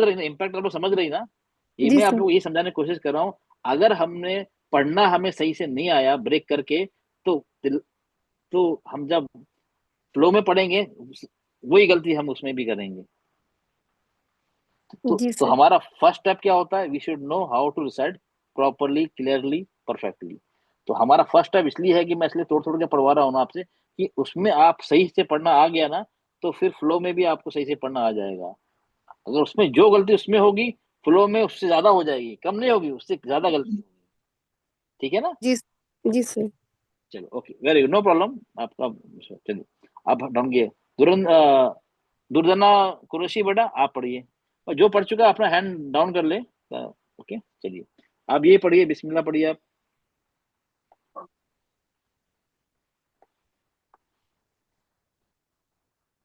रही ना, इम्पैक्ट आप लोग समझ रही ना। ये जी मैं आप सर। लोग ये समझाने की कोशिश कर रहा हूँ, अगर हमने पढ़ना हमें सही से नहीं आया ब्रेक करके, तो तो हम जब फ्लो में पढ़ेंगे वही गलती हम उसमें भी करेंगे। जी तो सर। हमारा फर्स्ट स्टेप क्या होता है, we should know how to recite properly, clearly, perfectly. तो हमारा फर्स्ट स्टेप इसलिए है कि मैं इसलिए तोड़ तोड़ के पढ़वा रहा हूँ ना आपसे, कि उसमें आप सही से पढ़ना आ गया ना, तो फिर फ्लो में भी आपको सही से पढ़ना आ जाएगा। अगर उसमें जो गलती उसमें होगी, फ्लो में उससे ज्यादा हो जाएगी, कम नहीं होगी, उससे ज्यादा गलती होगी, ठीक है ना। जी। जी सर। चलो okay, very good, no problem आपका। चलिए आप ढूंढिए दुर्दना कुरैशी, बेटा आप पढ़िए, और जो पढ़ चुका है अपना हैंड डाउन कर ले। ओके चलिए, आप ये पढ़िए, बिस्मिल्लाह पढ़िए आप।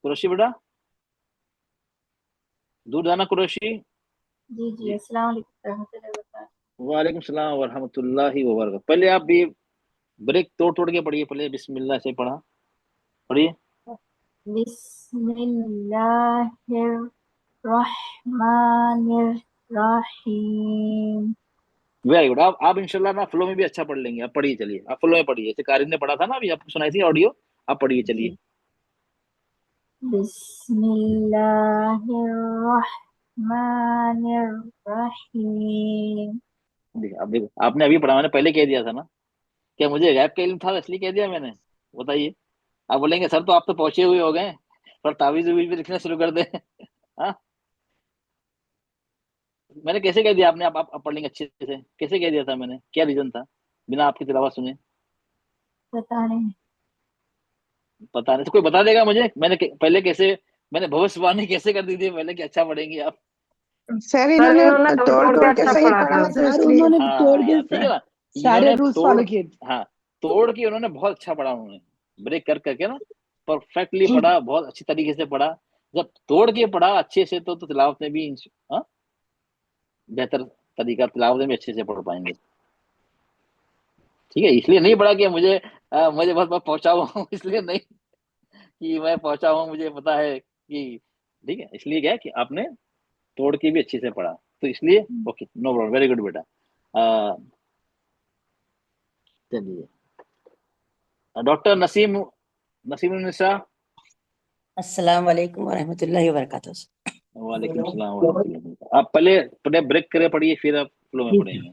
कुरैशी बेटा, दुर्दना कुरैशी। जी जी, जी, अस्सलाम वालेकुम रहमतुल्लाहि व बरकातहू। वालेकुम सलाम व रहमतुल्लाहि व बरकातहू। पहले आप भी ब्रेक तोड़ तोड़ के पढ़िए, पहले बिस्मिल्लाह से पढ़ा, पढ़िए। बिस्मिल्लाहिर्रहमानिर्रहीम। वेरी गुड, आप इंशाल्लाह ना फ्लो में भी अच्छा पढ़ लेंगे। आप पढ़िए, चलिए आप फ्लो में पढ़िए, जैसे कारिन ने पढ़ा था ना, अभी आपको सुनाई थी ऑडियो, आप पढ़िए चलिए। जी। बिस्मिल्लाहिर्रहमानिर्रहीम। देखिए, आप देखो, आपने अभी पढ़ा, मैंने पहले कह दिया था ना, क्या मुझे गैप का इल्म था इसलिए कह दिया मैंने, बताइए। आप बोलेंगे सर तो आप तो पहुंचे हुए हो गए, पर तावीज उवीज भी लिखना शुरू कर दे। हाँ, मैंने कैसे कह दिया आपने, आप पढ़ लेंगे अच्छे से, कैसे कह दिया था मैंने, क्या रीजन था बिना आपकी तिलावत सुने। पता नहीं। पता नहीं तो कोई बता देगा मुझे, मैंने पहले कैसे, मैंने भविष्यवाणी कैसे कर दी थी पहले कि अच्छा पढ़ेंगे आप। सर सर इन्होंने इन्होंने तोड़ तोड़ तोड़ के के अच्छा सही पढ़ा पढ़ा था था तो सर, इसलिए। उन्होंने तोड़ के हाँ ठीक है ना, सारे इन्होंने रूल्स तोड़, फॉलो किए। हाँ तोड़ के उन्होंने बहुत अच्छा पढ़ा, उन्होंने ब्रेक कर करके ना परफेक्टली पढ़ा, बहुत अच्छी तरीके से पढ़ा। जब तोड़ के पढ़ा अच्छे से, तो तिलावत में भी हाँ, बेहतर तरीका, तिलावत में भी अच्छे से पढ़ पाएंगे, ठीक है। इसलिए नहीं पढ़ा कि मुझे बहुत बहुत पहुंचा हुआ हूँ, इसलिए नहीं कि मैं पहुंचा हुआ हूँ, मुझे पता है कि, ठीक है। इसलिए क्या है कि आपने तोड़ के भी अच्छे से पढ़ा, तो इसलिए okay, no problem, very good बेटा। चलिए डॉक्टर नसीम, नसीम निसा। अस्सलाम वालेकुम वरहमतुल्लाहि वबरकातुहू। वालेकुम सलाम वरहमतुल्लाहि वबरकातुहू। आप पहले पहले ब्रेक करे पढ़िए, फिर आप फ्लो में पढ़ेंगे।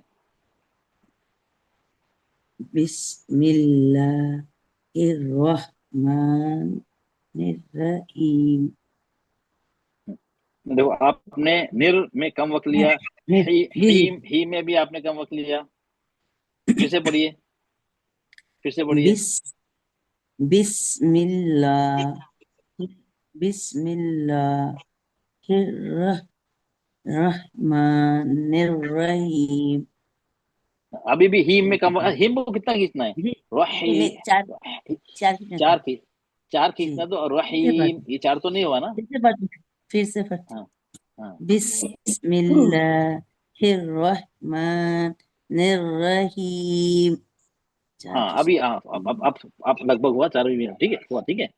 बिस्मिल्लाहिर्रहमानिर्रहीम। देखो, आपने निर में कम वक्त लिया, ही जी जी। ही में भी आपने कम वक्त लिया। फिर से पढ़िए, फिर से पढ़िए। बिस बिस्मिल्लाह बिस्मिल्लाहिर्रहमानिर्रहीम। अभी भी ही में कम, हिम को कितना खींचना है, में चार चार चार खींच, चार जी। खींचना, तो फिर से रहीम ये चार तो नहीं हुआ ना। पढ़ फिर से पढ़। हाँ हाँ बिस्मिल्लाहिर्रहमानिर्रहीम। चार हाँ, खींच। अभी हाँ, आप लगभग हुआ, चार भी ठीक है, हुआ ठीक है।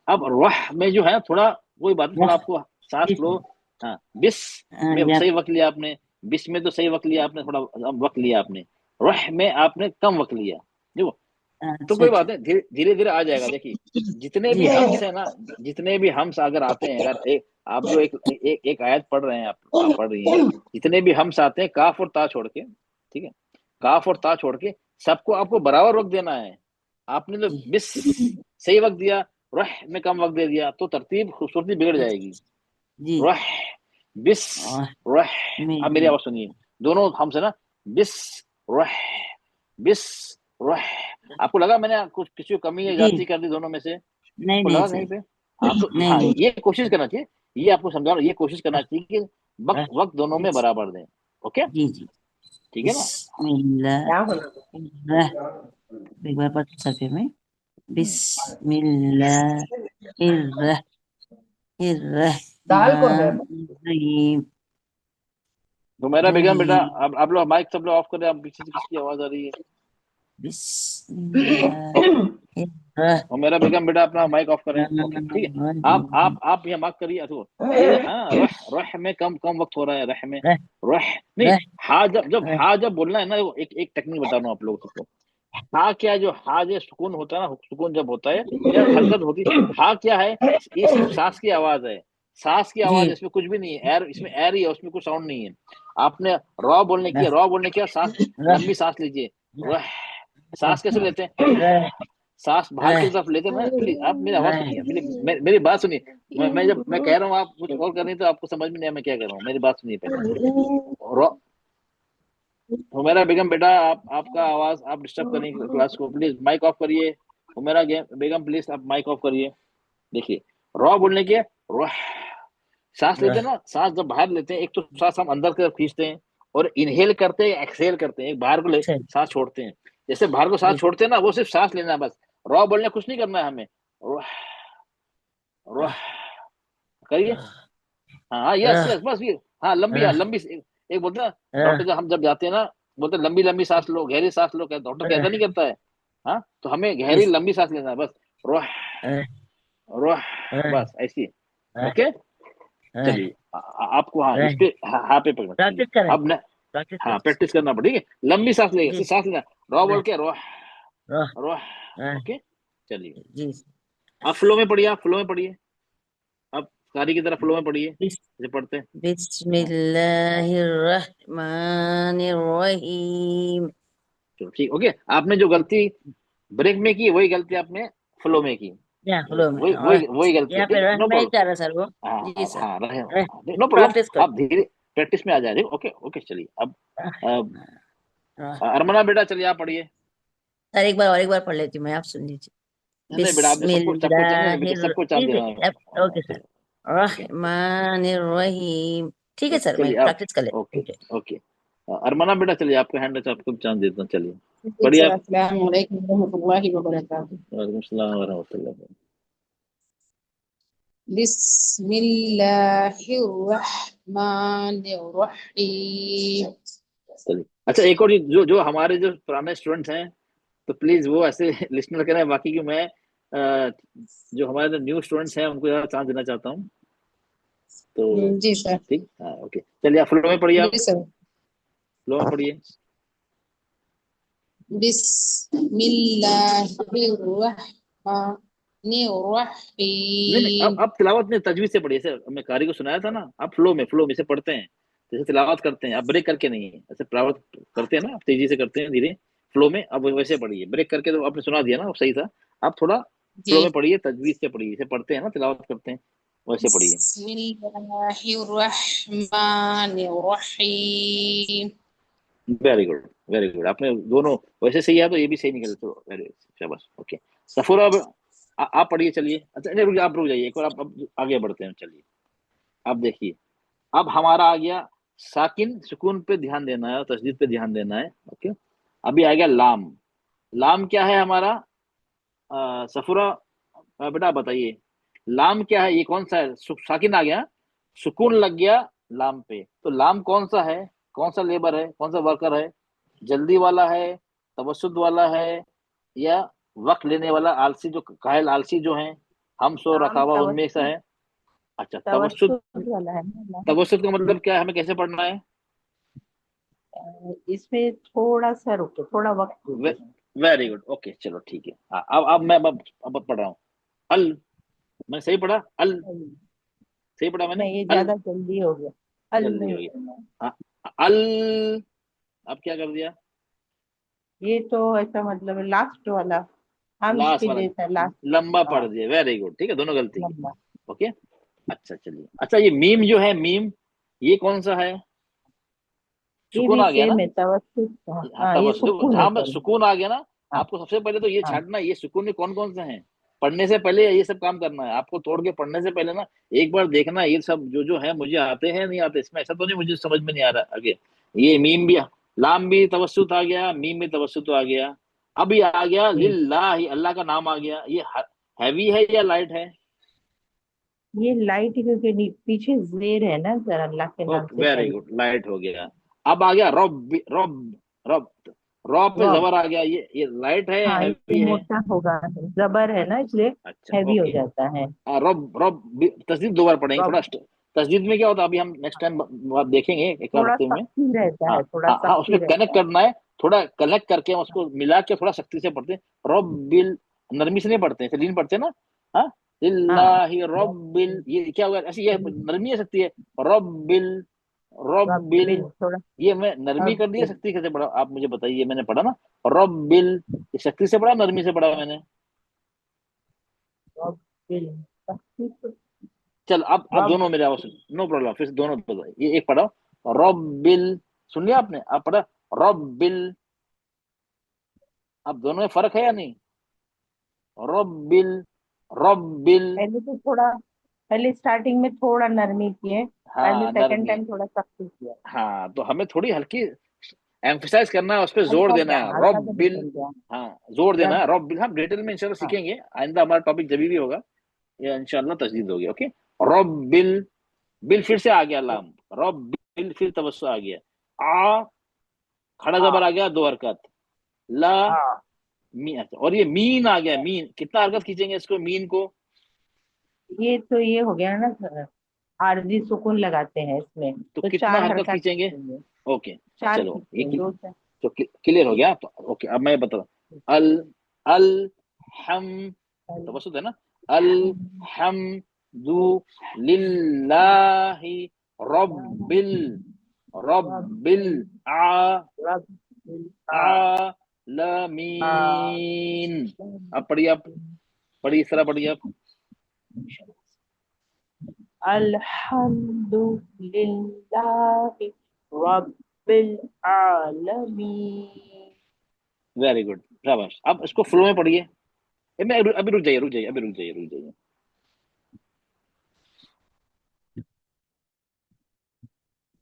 अब रह में जो है थोड़ा वही बात है, थोड़ा आपको सांस लो। हाँ, बिस में या सही वक्त लिया आपने, बिस में तो सही वक्त लिया आपने, थोड़ा वक्त लिया आपने, रह में आपने कम वक्त लिया, देखो। तो अच्छा कोई अच्छा बात नहीं, धीरे धीरे आ जाएगा। देखिए, जितने जी भी हम्स है ना, जितने भी हम्स अगर आते हैं, अगर आप जो एक आयत पढ़ रहे हैं, आप पढ़ रही हैं, जितने भी हम्स आते हैं काफ और ता छोड़ के, ठीक है, काफ और ता छोड़ के सबको आपको बराबर वक्त देना है। आपने तो जी बिस सही वक्त दिया, रह में कम वक्त दे दिया, तो तरतीब खूबसूरती बिगड़ जाएगी। जी रह बिस और रह। अब मेरी मिल आवाज सुनिए, दोनों हमसे ना, बिस रह बिस रह। आपको लगा मैंने कुछ किसी को कमी या जी ज्यादती कर दी दोनों में से? नहीं आपको नहीं लगा सर कहीं पे? आपको नहीं हाँ, नहीं ये कोशिश करना चाहिए, ये आपको समझाना, ये कोशिश करना चाहिए कि वक्त रह वक्त दोनों में बिस बराबर दें। ओके, जी जी ठीक है ना? बिस्मिल्लाह क्या बोला? रह एक बार पढ़ सफे में बिस्मिल्लाह दाल कौन गया? रहीम तो मेरा बेगम बेटा, रहीम अब आप लोग माइक सब लोग ऑफ करें। आप पीछे से किसकी आवाज आ रही है? बिस्मिल्लाह और मेरा बेगम बेटा अपना माइक ऑफ करें। ओके, ठीक है। आप ये मार्क करिए। तो ये हाँ, रह रह में कम कम वक्त हो रहा है। रह में रह रह नहीं, रह हा जब रह हा जब बोलना है ना, वो एक टेक्निक बता रहा हूँ आप लोगों को। हा क्या, जो हा जो सुकून होता है ना, सुकून जब होता है या हरकत होती है, हा क्या है? ये सिर्फ सांस की आवाज है। सांस की आवाज है, जी इसमें कुछ भी नहीं है। एयर, इसमें एयर ही है, उसमें कुछ साउंड नहीं है। आपने रॉ बोलने की, रह रॉ बोलने की सांस, रह लंबी सांस लीजिए। रह, रह सांस कैसे लेते हैं? रह सांस बाहर की रह तरफ लेते हैं ना। प्लीज आप मेरी आवाज रह सुनिए, प्लीज मेरी बात सुनिए। मैं जब मैं कह रहा हूँ, आप कुछ और कर रही, तो आपको समझ में नहीं आया मैं क्या कर रहा हूँ। मेरी बात सुनिए पहले। रॉ, हुमेरा बेगम बेटा, आपका आवाज आप डिस्टर्ब करेंगे क्लास को। प्लीज माइक ऑफ करिए। हुमेरा बेगम प्लीज आप माइक ऑफ करिए। देखिए, रॉ बोलने के रॉ, सांस लेते हैं रह ना, सांस जब बाहर लेते हैं, एक तो सांस हम अंदर की तरफ खींचते हैं और इनहेल करते हैं, एक्सहेल करते हैं, एक बाहर को ले अच्छा सांस छोड़ते हैं। जैसे बाहर को सांस जी छोड़ते हैं ना, वो सिर्फ सांस लेना है बस। रॉ बोलने कुछ नहीं करना है हमें। रॉ रॉ करिए। रह हाँ यस रह यस, बस ये। हाँ, लंबी, हाँ रह लंबी एक बोलते हैं ना, रह डॉक्टर जब हम जब जाते हैं ना, बोलते हैं लंबी लंबी सांस लो, गहरी सांस लो। डॉक्टर कहता नहीं करता है? हाँ, तो हमें गहरी इस लंबी सांस लेना है बस। रोह रह रोह, रह बस ऐसी। रह ओके, रह चलिए। आपको हाँ, इस रह पे हाँ पे पकड़ना चलिए। प्रैक्टिस करें अब न प्रैक्टिस हाँ, करें प्रैक्टिस करना पड़ेगी। लंबी सांस लेगा, जी सिर्फ सांस लेना। रॉ रह बोल के रोह रह रोह। रह ओके, चलिए। जी आप फ्लो में पढ़िए, आप फ्लो में पढ़िए। आप कारी की तरह फ्लो में पढ़िए, बिस जैसे पढ़ते हैं। हाँ, बिस्मिल्लाहिर्रहमानिर्रहीम चलो ठीक। ओके, आपने जो गलती ब्रेक में की, वही गलती आपने फ्लो में की। यहाँ फ्लो में वही और वही वही गलती है, यहाँ पे ठीक है, रह नो में ही प्रॉब्लम। जा रहा सर वो जी हाँ सर हाँ, रहे रह नो प्रॉब्लम। प्रैक्टिस आप करो धीरे प्रैक्टिस में आ जाए। ओके ओके, चलिए। अब रह अरमना बेटा, चलिए आप पढ़िए। सर एक बार और एक बार पढ़ लेती हूँ मैं आप सुन लीजिए नहीं बेटा, आपने सबको नहीं, बेटा बिस्मिल्लाहिर सबको चांस ठीक देना है। है ओके सर रहमानिर्रहीम ठीक है सर मैं चलिए आप। प्रैक्टिस कर लेती ओके हूँ ठीक ओके, अरमना बेटा चलिए, आपका हैंड है, आपको चांस देता हूँ। चलिए जी पढ़िए सर आप। अस्सलाम वालेकुम रहमतुल्लाहि व बरकातहू। वालेकुम सलाम व रहमतुल्लाह। बिस्मिल्लाहिर्रहमानिर्रहीम। चलिए, अच्छा एक और चीज, जो जो हमारे जो पुराने स्टूडेंट्स हैं, तो प्लीज वो ऐसे लिस्नर करें। बाकी की मैं जो हमारे जो न्यू स्टूडेंट्स हैं, उनको ज्यादा चांस देना चाहता हूँ। तो जी सर ठीक, हाँ ओके, चलिए आप फ्लो में पढ़िए। आप जी सर फ्लो में पढ़िए। नहीं, बिस्मिल्लाहिर्रहमानिर्रहीम। अब तिलावत में तजवीज से पढ़िए। सर हमने कारी को सुनाया था ना, आप फ्लो में से पढ़ते हैं, जैसे तिलावत करते हैं। आप ब्रेक करके नहीं, ऐसे तिलावत करते हैं ना, आप तेजी से करते हैं, धीरे फ्लो में। अब वैसे पढ़िए, ब्रेक करके तो आपने सुना दिया ना, अब सही था। आप थोड़ा जी फ्लो में पढ़िए, तजवीज से पढ़िए, जैसे पढ़ते हैं ना, तिलावत करते हैं, वैसे पढ़िए। बिस्मिल्लाहिर्रहमानिर्रहीम। Very good, very good. आपने दोनों वैसे सही है, तो ये भी सही निकल। तो वेरी शाबाश। ओके, सफूरा अब आप पढ़िए। चलिए, अच्छा नहीं रुक, आप रुक जाइए एक बार। आप अब आगे बढ़ते हैं। चलिए, आप देखिए, अब हमारा आ गया साकिन, सुकून पे ध्यान देना है और तशदीद पे ध्यान देना है। ओके, अभी आ गया लाम। लाम क्या है हमारा? सफूरा बेटा बताइए, लाम क्या है? ये कौन सा है? साकिन आ गया, सुकून लग गया लाम पे, तो लाम कौन सा है? कौन सा लेबर है? कौन सा वर्कर है? जल्दी वाला है, तवस्सुद वाला है, या वक्त लेने वाला आलसी, जो कायल आलसी जो है, हम सो नाम रखावा, उनमें से तवस्सुद है? अच्छा, तवस्सुद। तवस्सुद वाला है ना नाम? तवस्सुद का मतलब क्या है? हमें कैसे पढ़ना है? इसमें थोड़ा सा रुके थोड़ा वक्त दीजिए। वेरी गुड, ओके चलो ठीक है। अब मैं अब पढ़ रहा हूँ। अल, मैं सही पढ़ा? अल सही पढ़ा मैंने? नहीं ये अल ज्यादा जल्दी हो गया। अल जल्दी नहीं हो गया। करना। अल, अब क्या कर दिया? ये तो ऐसा मतलब लास्ट वाला हम लास्ट इसके वाला जैसा लास्ट। लंबा पढ़ हाँ दिया, वेरी गुड, ठीक है, दोनों गलती की। लंबा। ओके, अच्छा चलिए। अच्छा ये मीम जो है, मीम ये कौन सा है? ये सुकून भी आ गया ना? सेम है, तवस्सुत। हाँ, हाँ ये देखो सुकून है जहां पर सॉरी। सुकून आ गया ना, हाँ आपको सबसे पहले तो ये हाँ छांटना है, ये सुकून में कौन कौन से हैं। पढ़ने से पहले ये सब काम करना है आपको, तोड़ के पढ़ने से पहले ना एक बार देखना है ये सब जो जो है मुझे आते हैं नहीं आते, इसमें ऐसा तो नहीं मुझे समझ में नहीं आ रहा आगे। ये मीम भी, लाम भी तवस्सुत आ गया, मीम भी तवस्सुत आ गया। अब ये आ गया जी। लिल्लाही, अल्लाह का नाम आ गया। ये हैवी है या लाइट है? ये लाइट क्योंकि पीछे जेर है ना सर, अल्लाह के नाम ओके से वेरी पहले। गुड, लाइट हो गया। अब आ गया रब, रब, रब, रॉब पे रॉब। जबर आ गया। ये लाइट है या हाँ ये हैवी है? मोटा होगा, जबर है ना इसलिए अच्छा हैवी हो ओके। जाता है। रब, रब तस्दीद दो बार पढ़ेंगे रॉब। थोड़ा। तस्दीद में क्या होता है अभी हम नेक्स्ट टाइम देखेंगे एक बार थोड़ा हफ्ते में। सख्ती रहता हाँ है, थोड़ा हाँ हाँ, सख्ती उसमें रहता कनेक्ट है। करना है, थोड़ा कनेक्ट करके हम उसको मिला के थोड़ा सख्ती से पढ़ते हैं। रब बिल, नरमी से नहीं पढ़ते हैं, लीन पढ़ते हैं ना। हाँ, हाँ इल्लाहि रॉब रब्बिल, बिल। ये क्या हुआ ऐसी, ये नरमी है सकती है। रब्बिल, रॉब रब्बिल, बिल थोड़ा। ये मैं नरमी रॉब कर दिया, बिल। सख्ती कैसे पढ़ा आप मुझे बताइए। मैंने पढ़ा ना रब्बिल, ये सख्ती से पढ़ा नरमी से पढ़ा मैंने? रॉब बिल सख्ती से। चल अब रॉब दोनों मेरे आवाज, नो प्रॉब्लम, फिर से दोनों बताओ। ये एक पढ़ा रब्बिल, सुन लिया आपने? आप पढ़ा रब्बिल, अब दोनों में फर्क है या नहीं? रब्बिल, रब्बिल, पहले तो थोड़ा, पहले स्टार्टिंग में थोड़ा नरमी किए, बाद में हाँ सेकंड नरमी। टाइम थोड़ा सख्ती किया। हाँ तो हमें थोड़ी हल्की एम्फेसाइज करना है, उस पर जोर हल्का देना सा, है, हल्का सा रब्बिल। निकल गया। हाँ जोर देना रब। है रब्बिल, हम डिटेल में इंशाल्लाह हाँ सीखेंगे आइंदा, हमारा टॉपिक जब भी होगा ये इंशाल्लाह तजदीद होगी। ओके, रब्बिल, बिल फिर से आ गया लाम, रब्बिल फिर तवस्सु आ गया। आ, खड़ा जबर हाँ आ गया, दो हरकत। ला, हाँ। मी, अच्छा, और ये मीन आ गया, मीन कितना हरकत खींचेंगे इसको, मीन को? ये तो ये हो गया ना सर, आरजी सुकून लगाते हैं इसमें, तो तो कितना चार हरकत हरकत खींचेंगे? खींचेंगे। ओके चार चलो, ये खींचेंगे, दो से। तो क्लियर हो गया। तो ओके अब मैं बता, अल, अल, हम, तो बस होता है ना, अल, हम, दू, लिल्लाहि, रब्बिल, रब्बिल, आ, रब। आलमीन। अब पढ़िए, आप पढ़िए, इस तरह पढ़िए आप। अल्हम्दुलिल्लाहि रब्बिल आलमीन। वेरी गुड, शाबाश। अब इसको फ्लो में पढ़िए। मैं अभी रुक जाइए, रुक जाइए, अभी रुक जाइए, रुक जाइए।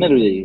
मैं रुक जाइए।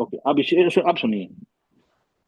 ओके अब अब सुनिए।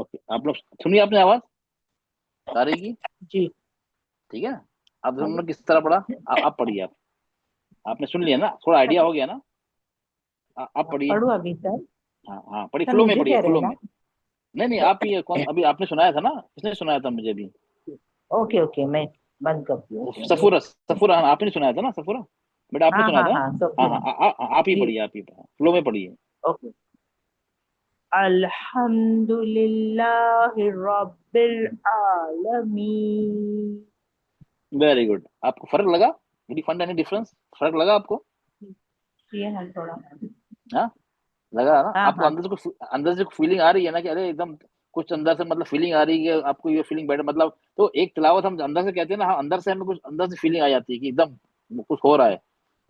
ओके आप लोग सुनिए अपनी आवाज सारी की, जी ठीक है ना? अब हम लोग किस तरह पढ़ा, आप पढ़िए। आपने सुन लिया ना, थोड़ा आइडिया हो गया ना? आप पढ़िए। पढ़ू अभी सर? हाँ हाँ पढ़िए, सर फ्लो में मुझे पढ़िए, कह रहे हैं फ्लो ना? में। नहीं नहीं, आप ही कौन, अभी आपने सुनाया था ना, किसने सुनाया था मुझे अभी? ओके ओके, मैं बंद करती हूँ। सफूरा, सफूरा, हाँ आपने सुनाया था ना, सफूरा बेटा आपने हाँ सुनाया हाँ था। हाँ, सब हाँ पूरा। हाँ आप ही जी पढ़िए, आप ही फ्लो में पढ़िए। ओके। अल्हम्दुलिल्लाहि रब्बिल आलमीन। Very good. आपको फर्क लगा? एनी फंड, एनी डिफरेंस, फर्क लगा आपको? ये है थोड़ा। हाँ लगा ना हाँ आपको? हाँ अंदर से फीलिंग आ रही है ना कि अरे एकदम कुछ अंदर से मतलब फीलिंग आ रही है आपको, ये फीलिंग बेटर मतलब। तो एक तिलावत हम अंदर से कहते हैं ना, हाँ अंदर से हमें कुछ अंदर से फीलिंग आ जाती है कि एकदम कुछ हो रहा है,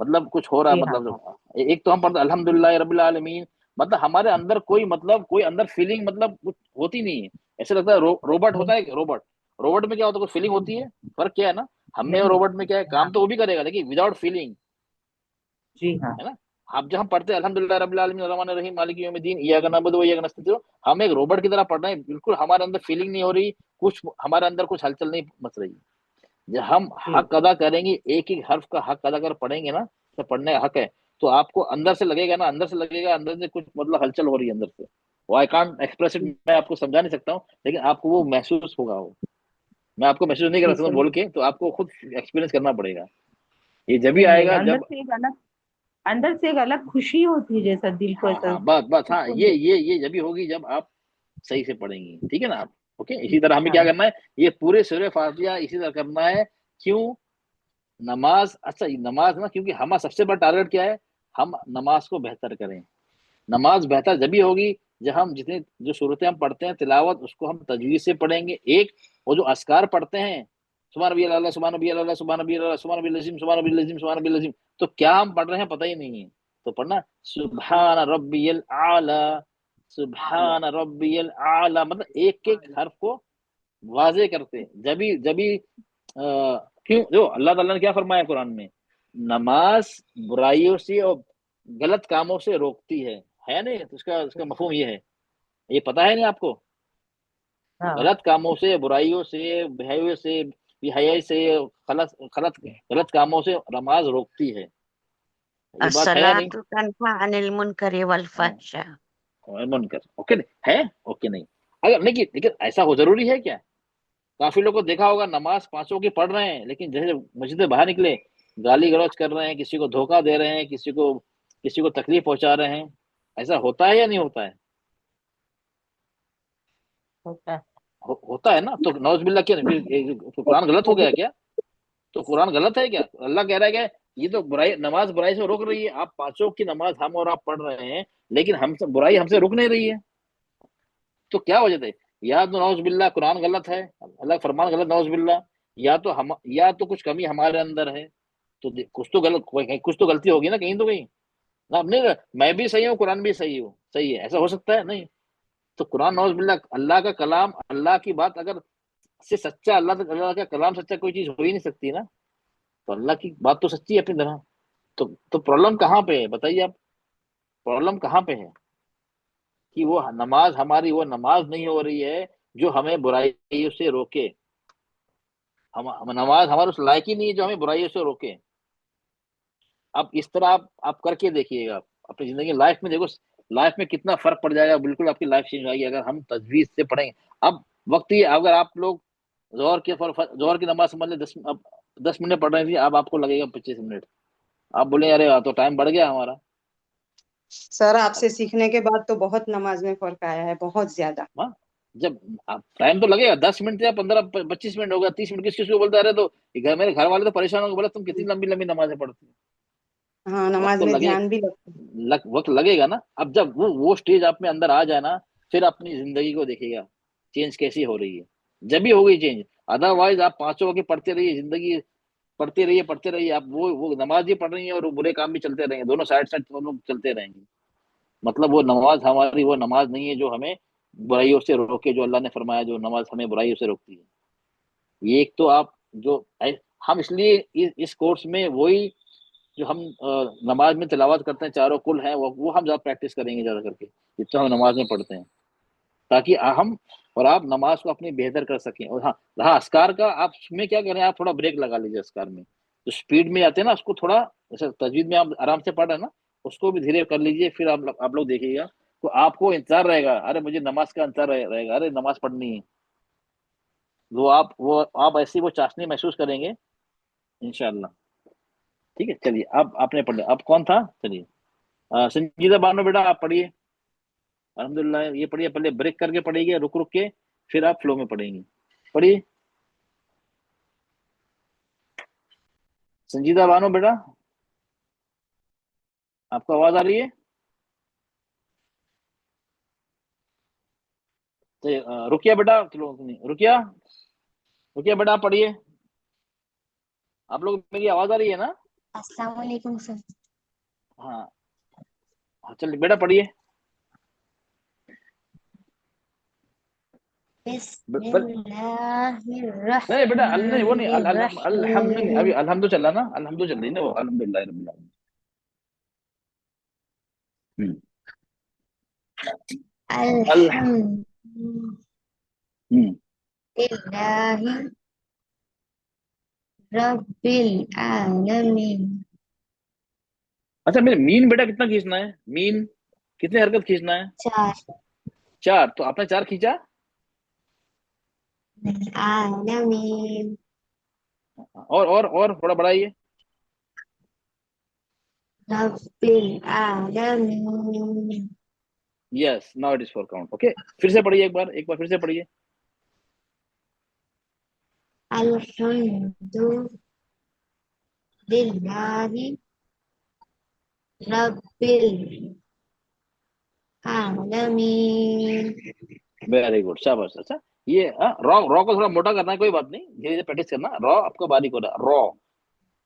मतलब कुछ हो रहा है जी हाँ हाँ मतलब। एक तो हम पढ़ते अल्हम्दुलिल्लाह रब्बिल आलमीन, मतलब हमारे अंदर कोई मतलब कोई अंदर फीलिंग मतलब कुछ होती नहीं है। ऐसे लगता है रोबोट होता है, रोबोट, रोबोट में क्या होता है, कुछ फीलिंग होती है। फर्क क्या है ना, हमें और नहीं। रोबोट में क्या है, हाँ काम तो वो भी करेगा लेकिन विदाउट फीलिंग, जी हाँ है ना? आप जब हम पढ़ते हैं अल्हम्दुलिल्लाह रब्बिल आलमीन अर्रहमानिर रहीम मालिकी यौमिद्दीन इय्याका नअबुदु व इय्याका नस्तईन, हम एक रोबोट की तरह पढ़ रहे हैं, बिल्कुल हमारे अंदर फीलिंग नहीं हो रही, कुछ हमारे अंदर कुछ हलचल नहीं मच रही। जब हम हक अदा करेंगे, एक एक हर्फ का हक अदा कर पढ़ेंगे ना, तो पढ़ने का हक है, तो आपको अंदर से लगेगा ना, अंदर से लगेगा, अंदर से कुछ मतलब हलचल हो रही है अंदर से। वो आई कांट एक्सप्रेस इट, मैं आपको समझा नहीं सकता हूँ, लेकिन आपको वो महसूस होगा। वो मैं आपको महसूस नहीं करा सकता बोल के, तो आपको खुद एक्सपीरियंस करना पड़ेगा। ये जब भी आएगा, जब अंदर से एक अलग खुशी होती है, जैसा दिल को ऐसा। बस हाँ, ये जब भी होगी जब आप सही से पढ़ेंगी, ठीक है ना आप। ओके, इसी तरह हमें क्या करना है, ये पूरे सूरह फातिहा इसी तरह करना है। क्यों? नमाज, अच्छा नमाज ना, क्योंकि हमारा सबसे बड़ा टारगेट क्या है, हम नमाज को बेहतर करें। नमाज बेहतर जब भी होगी जब हम जितनी जो सूरतें हम पढ़ते हैं तिलावत, उसको हम तजवीज से पढ़ेंगे। एक वो जो अस्कार पढ़ते हैं, सुभान रब्बियल आला, सुभान रब्बियल आला, सुभान रब्बियल आला, सुभान रब्बिल अज़ीम, सुभान रब्बिल अज़ीम, सुभान रब्बिल अज़ीम, तो क्या हम पढ़ रहे हैं पता ही नहीं है। तो पढ़ना सुभान रब्बियल आला, सुभान रब्बियल आला, मतलब एक एक हर्फ को वाजे करते हैं। जब भी क्यों, जो अल्लाह ताला ने क्या फरमाया कुरान में, नमाज बुराइयों से और गलत कामों से रोकती है नहीं, तो उसका मफहूम ये है, ये पता है नहीं आपको? गलत कामों से, बुराइयों से, बेहयाई से, बेहयाई से, गलत कामों से नमाज रोकती है। ये बात है या नहीं? अस्सलातु तन्हा अनिल मुनकरि वल फहशा। मुनकर, ओके है, ओके नहीं, अगर नहीं, लेकिन ऐसा हो जरूरी है क्या? काफी लोगों को देखा होगा नमाज पांचों की पढ़ रहे हैं, लेकिन जैसे मस्जिद से बाहर निकले गाली गलौज कर रहे हैं, किसी को धोखा दे रहे हैं, किसी को तकलीफ पहुंचा रहे हैं। ऐसा होता है या नहीं होता है? होता है ना। तो नौज़बिल्लाह, क्या तो कुरान गलत हो गया क्या? तो कुरान गलत है क्या? अल्लाह कह रहा है कि ये तो बुराई, नमाज बुराई से रोक रही है। आप पांचों की नमाज हम और आप पढ़ रहे हैं, लेकिन हमसे बुराई हमसे रुक नहीं रही है। तो क्या वजह है? या तो नौज़बिल्लाह कुरान गलत है, अल्लाह का फरमान गलत, नौज़बिल्लाह, या तो कुछ कमी हमारे अंदर है। तो कुछ तो गलत, कुछ तो गलती होगी ना, कहीं तो कहीं ना। नहीं, मैं भी सही हूँ, कुरान भी सही है, ऐसा हो सकता है? नहीं। तो कुरान नौज़बिल्लाह अल्लाह का कलाम, अल्लाह की बात, अगर से सच्चा अल्लाह का कलाम सच्चा कोई चीज हो ही नहीं सकती ना। तो अल्लाह की बात तो सच्ची है अपनी तरह। तो प्रॉब्लम कहाँ पे है बताइए आप? प्रॉब्लम कहाँ पे है कि वो नमाज हमारी वो नमाज नहीं हो रही है जो हमें बुराइयों से रोके। हम नमाज हमारे उस लायक ही नहीं है जो हमें बुराइयों से रोके। अब इस तरह आप करके देखिएगा अपनी जिंदगी, लाइफ में देखो, लाइफ में कितना फर्क पड़ जाएगा। बिल्कुल आपकी लाइफ चेंज हो जाएगी अगर हम तजवीज से पढ़ेंगे। अब वक्त ये, अगर आप लोग जोहर की नमाज समझ ले, 10 मिनट पढ़ रहे थे, अब आपको लगेगा 25 मिनट। आप बोले अरे यार तो टाइम बढ़ गया हमारा। सर आपसे सीखने के बाद तो बहुत नमाज में फर्क आया है, बहुत ज्यादा। हाँ, जब टाइम तो लगेगा, 10 मिनट या 15-25 मिनट होगा, 30 मिनट किसी को बोलता रहे तो मेरे घर वाले तो परेशान होंगे, बोला तुम कितनी लंबी लंबी नमाजें पढ़ती हो। हाँ, नमाज में ध्यान भी लगता है। वक्त लगेगा ना। अब जब वो स्टेज आप में अंदर आ जाए ना, फिर अपनी जिंदगी को देखिएगा चेंज कैसी हो रही है, जब भी हो गई चेंज। अदरवाइज आप पांचों के पढ़ते रहिए, जिंदगी पढ़ते रहिए आप, वो नमाज भी पढ़ रही है और बुरे काम भी चलते रहेंगे, दोनों साइड दोनों चलते रहेंगे। मतलब वो नमाज हमारी वो नमाज नहीं है जो हमें बुराइयों से रोके, जो अल्लाह ने फरमाया जो नमाज हमें बुराइयों से रोकती है। ये एक तो आप जो हम इसलिए इस कोर्स में वही जो हम नमाज में तिलावत करते हैं, चारों कुल हैं, वो हम ज्यादा प्रैक्टिस करेंगे ज्यादा करके, जितना हम नमाज में पढ़ते हैं, ताकि हम और आप नमाज को अपनी बेहतर कर सकें। और हाँ, रहा अस्कार का, आप उसमें क्या करें, आप थोड़ा ब्रेक लगा लीजिए अस्कार में। जो स्पीड में जाते हैं ना, उसको थोड़ा, जैसे तजवीद में आप आराम से पढ़ रहे हैं ना, उसको भी धीरे कर लीजिए। फिर आप लोग देखिएगा तो आपको इंतजार रहेगा, अरे मुझे नमाज का इंतजार रहेगा, अरे नमाज पढ़नी है। आप ऐसी वो चाशनी महसूस करेंगे इंशाअल्लाह। ठीक है, चलिए अब आपने पढ़ लिया। अब कौन था? चलिए संजीदा बानो बेटा आप पढ़िए। अल्हम्दुलिल्लाह ये पढ़िए, पहले ब्रेक करके पढ़िएगा, रुक रुक के, फिर आप फ्लो में पढ़ेंगे। पढ़िए संजीदा बानो बेटा, आपको आवाज आ रही है? तो रुकिया बेटा, चलो रुकिया बेटा आप पढ़िए। आप लोग मेरी आवाज आ रही है ना? अस्सलाम वालेकुम सर। हाँ चलिए बेटा पढ़िए। नहीं बेटा, नहीं वो नहीं, अल्हम्दुलिल्लाह, अभी अल्हम्दुलिल्लाह चल रहा ना, अल्हम्दुलिल्लाह चल रही ना, वो अल्हम्दुलिल्लाह रब्बिल आलमीन। हम्म अल्हम्दुलिल्लाहि रब्बिल आलमीन। अच्छा, मेरे मीन बेटा कितना खींचना है? मीन कितने हरकत खींचना है? 4 4। तो आपने 4 खींचा। आलमीन और थोड़ा बढ़ाइए। रब्बिल आलमीन। Yes, now it is 4 count. Okay, फिर से पढ़िए एक बार फिर से पढ़िए। अल्हम्दुलिल्लाहि रब्बिल आलमीन। वेरी गुड, शाबाश। अच्छा, ये रॉ रॉ को थोड़ा मोटा करना है, कोई बात नहीं, धीरे धीरे प्रैक्टिस करना। रॉ आपका बारीक हो रहा है। रॉ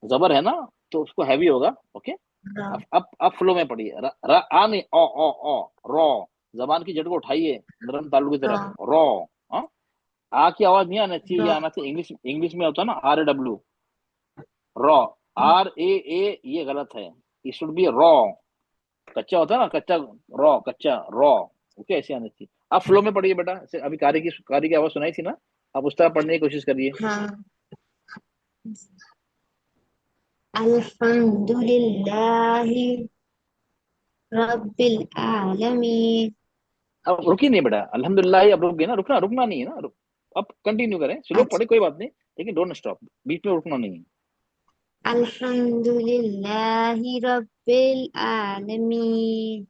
जबर है ना, तो उसको हैवी होगा। ओके, अब फ्लो में पढ़िए। आ नहीं, ओ ओ ओ रॉ। जबान की जड़ को उठाइए नरम तालू की तरफ। रॉ। हाँ, आ की आवाज नहीं आना चाहिए, ये आना चाहिए इंग्लिश में होता है ना RW। रॉ, RAA, ये गलत है। ये शुड बी रॉ। कच्चा होता है ना, कच्चा रॉ, कच्चा रॉ। ओके, ऐसे आना चाहिए। आप फ्लो में पढ़िए बेटा। अभी कारी की आवाज सुनाई थी ना, आप उस तरह पढ़ने की कोशिश करिए। हाँ। अल्हम्दुलिल्लाहि रब्बिल आलमीन। अब रुकी नहीं बेटा, अल्हम्दुलिल्लाह। अब रुक गए ना, रुकना नहीं है ना। अब कंटिन्यू करें, स्लो अच्छा। पढ़े कोई बात नहीं, लेकिन डोंट स्टॉप, बीच में रुकना नहीं है। अल्हम्दुलिल्लाहि रब्बिल आलमीन।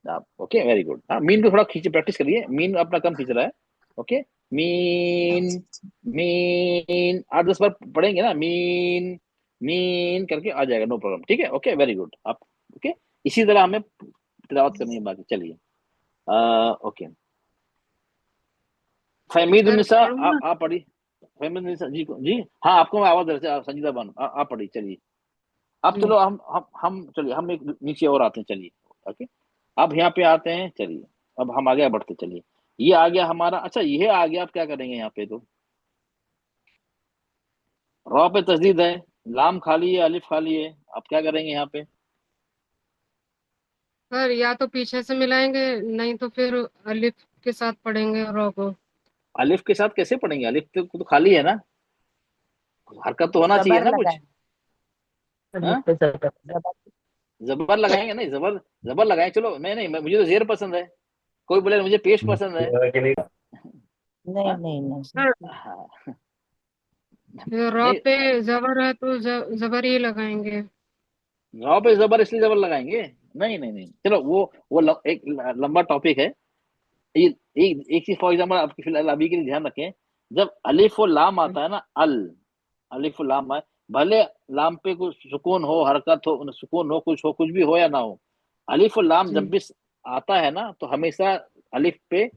आप ओके, वेरी गुड। हाँ, मीन को थोड़ा खींचे, प्रैक्टिस करिए। मीन अपना कम खींच रहा है। ओके, मीन मीन 8-10 बार पढ़ेंगे ना, मीन मीन करके आ जाएगा, नो प्रॉब्लम। ठीक है, ओके, वेरी गुड। आप ओके, इसी तरह हमें तिलावत करनी है बाकी। चलिए, ओके। फहमीदुन्निसा, आप पढ़ी। फहमीदुन्निसा जी। हाँ, आपको मैं आवाज दे रहा था, संजीदा बानो, आप पढ़ी। चलिए, अब चलो हम चलिए, हम एक नीचे और आते हैं। चलिए, ओके, अब यहाँ पे आते हैं। चलिए, अब हम आगे बढ़ते। चलिए, ये आ गया हमारा। अच्छा, ये आ गया। आप क्या करेंगे यहाँ पे? तो रॉ पे तस्दीद है, लाम खाली है, अलिफ खाली है। आप क्या करेंगे यहाँ पे? सर या तो पीछे से मिलाएंगे, नहीं तो फिर अलिफ के साथ पढ़ेंगे रॉ को। अलिफ के साथ कैसे पढ़ेंगे? अलिफ तो खाली है ना, हरकत तो होना चाहिए जबर ना कुछ। लगाएंगे। अलिफ हाँ, पे जबर। जबर लगाएंगे। नहीं, जबर लगाएं। चलो, नहीं, मुझे तो जेर पसंद है। कोई बोले मुझे पेश पसंद है। नहीं हाँ? नहीं नहीं। सर हाँ, रॉ नहीं, पे जबर है तो जबर ही लगाएंगे। रॉ पे जबर इसलिए जबर लगाएंगे? नहीं, चलो, एक लंबा टॉपिक है। ये एक चीज फॉर एग्जाम्पल आपकी फिलहाल अभी के लिए ध्यान रखें। जब अलिफ और लाम आता है ना, अलिफ और लाम है, भले लाम पे कुछ सुकून हो, हरकत हो, सुकून हो, कुछ भी हो या ना हो, अलिफ और लाम जी जब भी आता है ना, तो हमेशा अलिफ पे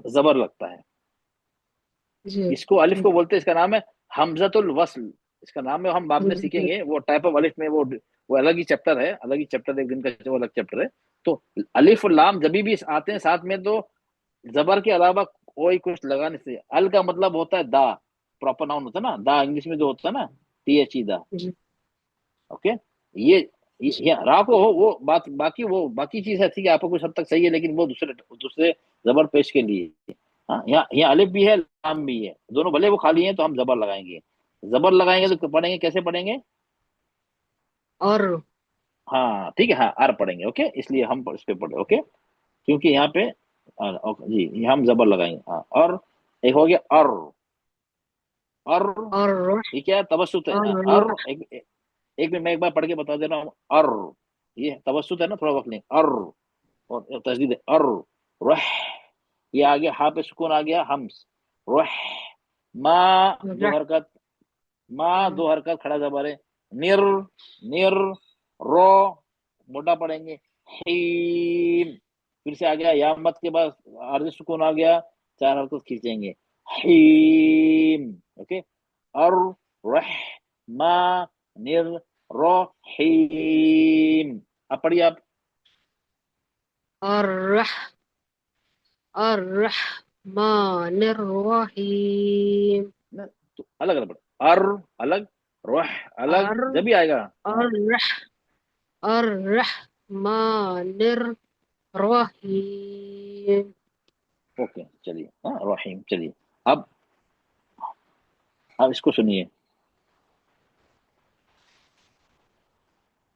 जबर लगता है। जी इसको अलिफ को बोलते हैं, इसका नाम है हमजतुल वस्ल। इसका नाम है, हम बाद में जी सीखेंगे वो टाइप ऑफ अलिफ में। वो अलग ही चैप्टर है, एक दिन का वो अलग चैप्टर है। तो अलिफ और लाम जब भी आते हैं साथ में, तो जबर के अलावा कोई कुछ लगाने से। अल का मतलब होता है दा, प्रॉपर नाउन होता है ना, दा इंग्लिश में जो होता है ना, THE दा। जी ओके, ये रा को हो वो बात, बाकी चीज है, ठीक है, आपको कुछ हद तक सही है, लेकिन वो दूसरे दूसरे जबर पेश के लिए। हाँ, यहाँ अलिफ भी है, लाम भी है, दोनों भले वो खाली हैं, तो हम जबर लगाएंगे। जबर लगाएंगे तो पढ़ेंगे, कैसे पढ़ेंगे? और हाँ, ठीक है, हाँ, आर पढ़ेंगे। ओके, इसलिए हम इस पे पढ़े। ओके, क्योंकि यहाँ पे ओके जी, यहाँ हम जबर लगाएंगे। हाँ, और एक हो गया और और ये क्या है? तवस्सुत है। और एक में मैं एक बार पढ़ के बता दे रहा हूँ। और ये तवस्सुत है ना, थोड़ा वक्त लें। और तस्दीद है। और रह, ये आ गया, हा पे सुकून आ गया, हम्स। रह, मा दो हरकत, खड़ा जबर है। निर रो, मोटा पढ़ेंगे। हीम, फिर से आ गया, या मत के बाद अर्ध सुकून आ गया, 4 हरकत खींचेंगे। हीम। ओके, और रह, मा, निर रो, हीम। अब पढ़िए आप। अर्रहमानिर्रहीम। तो अलग अलग पढ़ो। अर अलग, रोह अलग, और जब भी आएगा। हाँ, अर्रह अर्रहमानिर रहीम। ओके चलिए, हाँ रहीम। चलिए अब इसको सुनिए।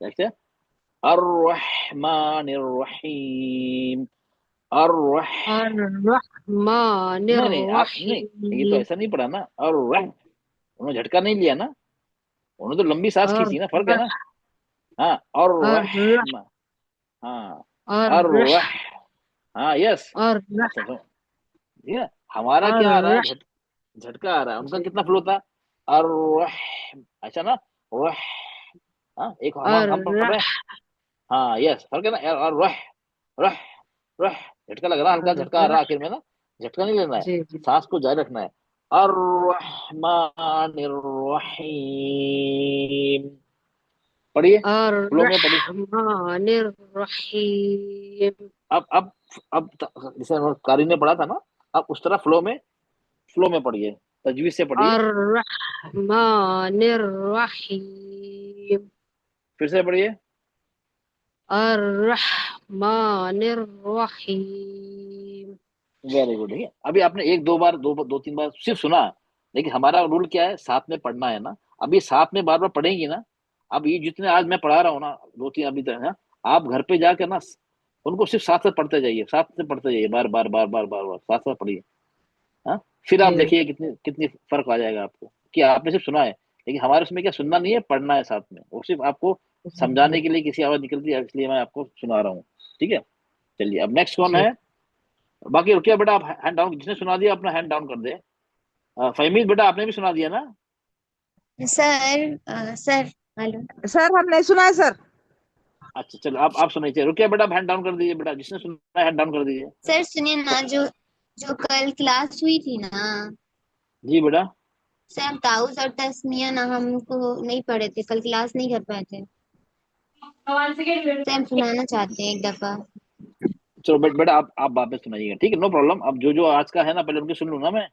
देखते अर्रहमानिर रहीम। अर्रहमानिर नहीं आप नहीं, ये तो रहीम। ऐसा नहीं पढ़ा ना। उन्होंने झटका नहीं लिया ना, उन्होंने तो लंबी सांस खींची ना, फर्क है ना। हाँ और हाँ अर्रह हाँ यस। अर्रह अच्छा तो ठीक है, हमारा क्या आ रहा है, झटका आ रहा है। उनका कितना फ्लो था, अर्रह, अच्छा ना, रह। हाँ एक हम पढ़ रहे हैं। हाँ यस, फर्क है ना। और रह रह रह, झटका लग रहा है, हल्का झटका आ रहा है आखिर में ना। झटका नहीं लेना है, जी जी। सांस को जारी रखना है। अर्रहमानिर रहीम। पढ़िए, फ्लो में पढ़िए। अर्रहमानिर रहीम। अब जैसे कारी ने पढ़ा था ना, अब उस तरह फ्लो में पढ़िए, तजवीज से पढ़िए। अर्रहमानिर रहीम। फिर से पढ़िए। अर्रहमानिर रहीम। Very good. ठीक है, अभी आपने एक दो बार, दो तीन बार सिर्फ सुना, लेकिन हमारा रूल क्या है, साथ में पढ़ना है ना। अभी साथ में बार बार पढ़ेंगी ना। अब ये जितने आज मैं पढ़ा रहा हूँ ना, दो तीन अभी तक ना, आप घर पे जाकर ना उनको सिर्फ साथ साथ पढ़ते जाइए, साथ में पढ़ते जाइए, बार बार बार बार बार बार साथ साथ पढ़िए। हाँ फिर आप जी देखिए कितनी कितनी फर्क आ जाएगा आपको, कि आपने सिर्फ सुना है। लेकिन हमारे उसमें क्या, सुनना नहीं है, पढ़ना है साथ में। वो सिर्फ आपको समझाने के लिए किसी आवाज निकलती है, इसलिए मैं आपको सुना रहा हूँ। ठीक है, चलिए अब नेक्स्ट कौन जी। है। बाकी रुकिया बेटा, आप हैंड डाउन, जिसने सुना दिया अपना हैंड डाउन कर दे। फहमीद बेटा, आपने भी सुना दिया ना। सर सर हेलो सर हमने सुना है सर। अच्छा चलो आप सुनाइए। रुकिया बेटा, हैंड डाउन कर दीजिए बेटा, जिसने सुना है हैंड डाउन कर दीजिए। सर सुनिए ना, जो जो कल क्लास हुई थी ना जी बेटा। सर, ताउस और तस्निया ना हमको नहीं पढ़े थे, कल क्लास नहीं कर पाए थे। सर हम सुनाना चाहते हैं एक दफा। चलो बेटा आप बाद में सुनाइएगा, ठीक है, नो प्रॉब्लम। अब जो आज का है ना, पहले उनके सुन लूँ ना मैं,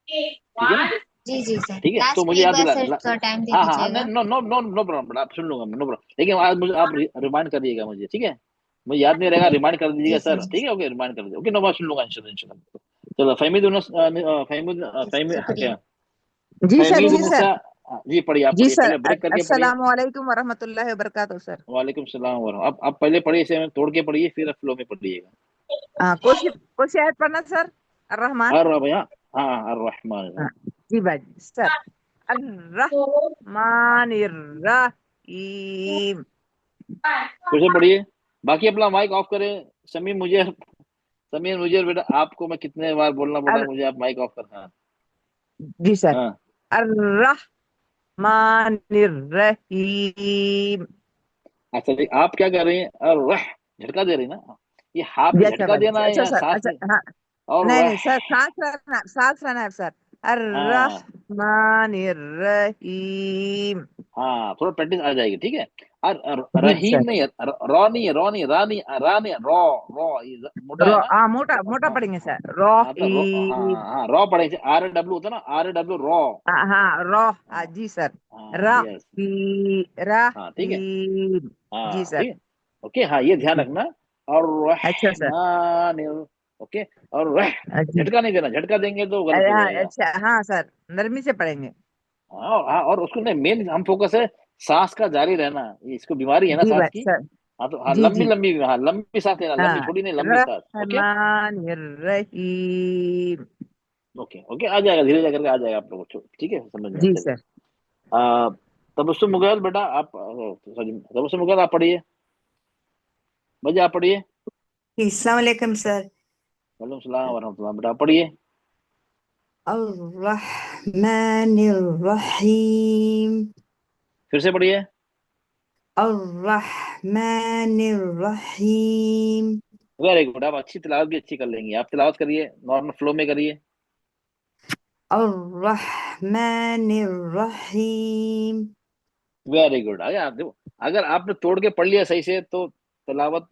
ठीक है ना। जी जी सर, ठीक है, तो लास्ट में मुझे एक याद बार दिला सर थोड़ा टाइम दे हाँ हाँ हाँ, दीजिएगा। No no no no problem बेटा, आप सुन लूंगा मैं, नो प्रॉब्लम। लेकिन आज मुझे आप रिमाइंड करिएगा मुझे, ठीक है। मुझे याद नहीं रहेगा, रिमाइंड कर जी दीजिएगा सर सर, ठीक है, ओके, रिमाइंड कर दीजिए। ओके, नो बात, सुन लूंगा इंशाल्लाह इंशाल्लाह। चलो फहमीद फहमीद फहमीद शुक्रिया। क्या जी सर, फहमीद जी सर, निसा। जी पढ़िए, आप जी पढ़िए, सर। पहले ब्रेक करके पढ़िए। अस्सलाम वालेकुम वरहमतुल्लाहि वबरकातुहू सर। वालेकुम सलाम अब पहले पढ़िए, इसे तोड़ के पढ़िए, फिर फ्लो में पढ़िएगा। हाँ, कोई आयत पढ़ना सर। अर्रहमान। भैया, हाँ अर्रहमान। हाँ, जी भाई सर। अर्रहमानिर्रहीम। फिर से पढ़िए। बाकी अपना माइक ऑफ करें। समीर मुझे बेटा, आपको मैं कितने बार बोलना पड़ा अर, मुझे, आप माइक ऑफ कर। हाँ जी सर। हाँ अर्रहमानिर्रहीम। अच्छा जी, आप क्या कर रही हैं, और रह झटका दे रही ना। ये हाथ जी में अच्छा झटका भाई, देना है अच्छा या सर, सांस अच्छा में। हाँ। और नहीं रह नहीं सर, सांस रहना है सर। हाँ अर्रहमानिर्रहीम। हाँ, थोड़ा प्रैक्टिस आ जाएगी, ठीक है। और जी रहीम सर। नहीं है, रॉ नहीं है, रॉ नहीं, रानी रानी रॉ। रॉ ये मोटा है रो, ना। हाँ मोटा मोटा हाँ पढ़ेंगे सर। हाँ, तो रॉ, रहीम। हाँ रॉ पढ़ेंगे, RW होता है ना, RW रॉ। हाँ हाँ, रो। हाँ जी सर। हाँ यस। रहीम। हाँ ठीक है, रहीम। जी हाँ सर। ठीक है, ओके। हाँ ये ध्यान जी रखना। और अच्छा सर। रहमान, ओके। और रह, जी झटका नहीं देना, झटका देंगे तो गलत हो हाँ, जाएगा। अच्छा हाँ सर, नरमी से पढ़ेंगे। हाँ और उसको नहीं, मेन हम फोकस है सांस का जारी रहना। ये इसको बीमारी है ना जी सांस भाई की। सर। हाँ तो हाँ, जी लंबी जी। लंबी, हाँ लंबी सांस लेना, लंबी हाँ, छोटी नहीं, लंबी सांस। ओके रहमानिर्रहीम। ओके ओके, आ जाएगा, धीरे धीरे करके आ जाएगा आप लोगों को, ठीक है, समझ में। जी चलिए सर। तबस्सुम मुगल बेटा, आप सॉरी, तबस्सुम मुगल आप पढ़िए, भैया आप पढ़िए। अस्सलाम वालेकुम सर। वालेकुम सलाम वरहमतुल्लाह, बेटा आप पढ़िए। अर्रहमानिर्रहीम। फिर से पढ़िए। अर्रहमानिर्रहीम। वेरी गुड, आप अच्छी तिलावत भी अच्छी कर लेंगी। आप तिलावत करिए, नॉर्मल फ्लो में करिए। अर्रहमानिर्रहीम। Very good. अगर आप देखो, अगर आपने तोड़ के पढ़ लिया सही से तो तिलावत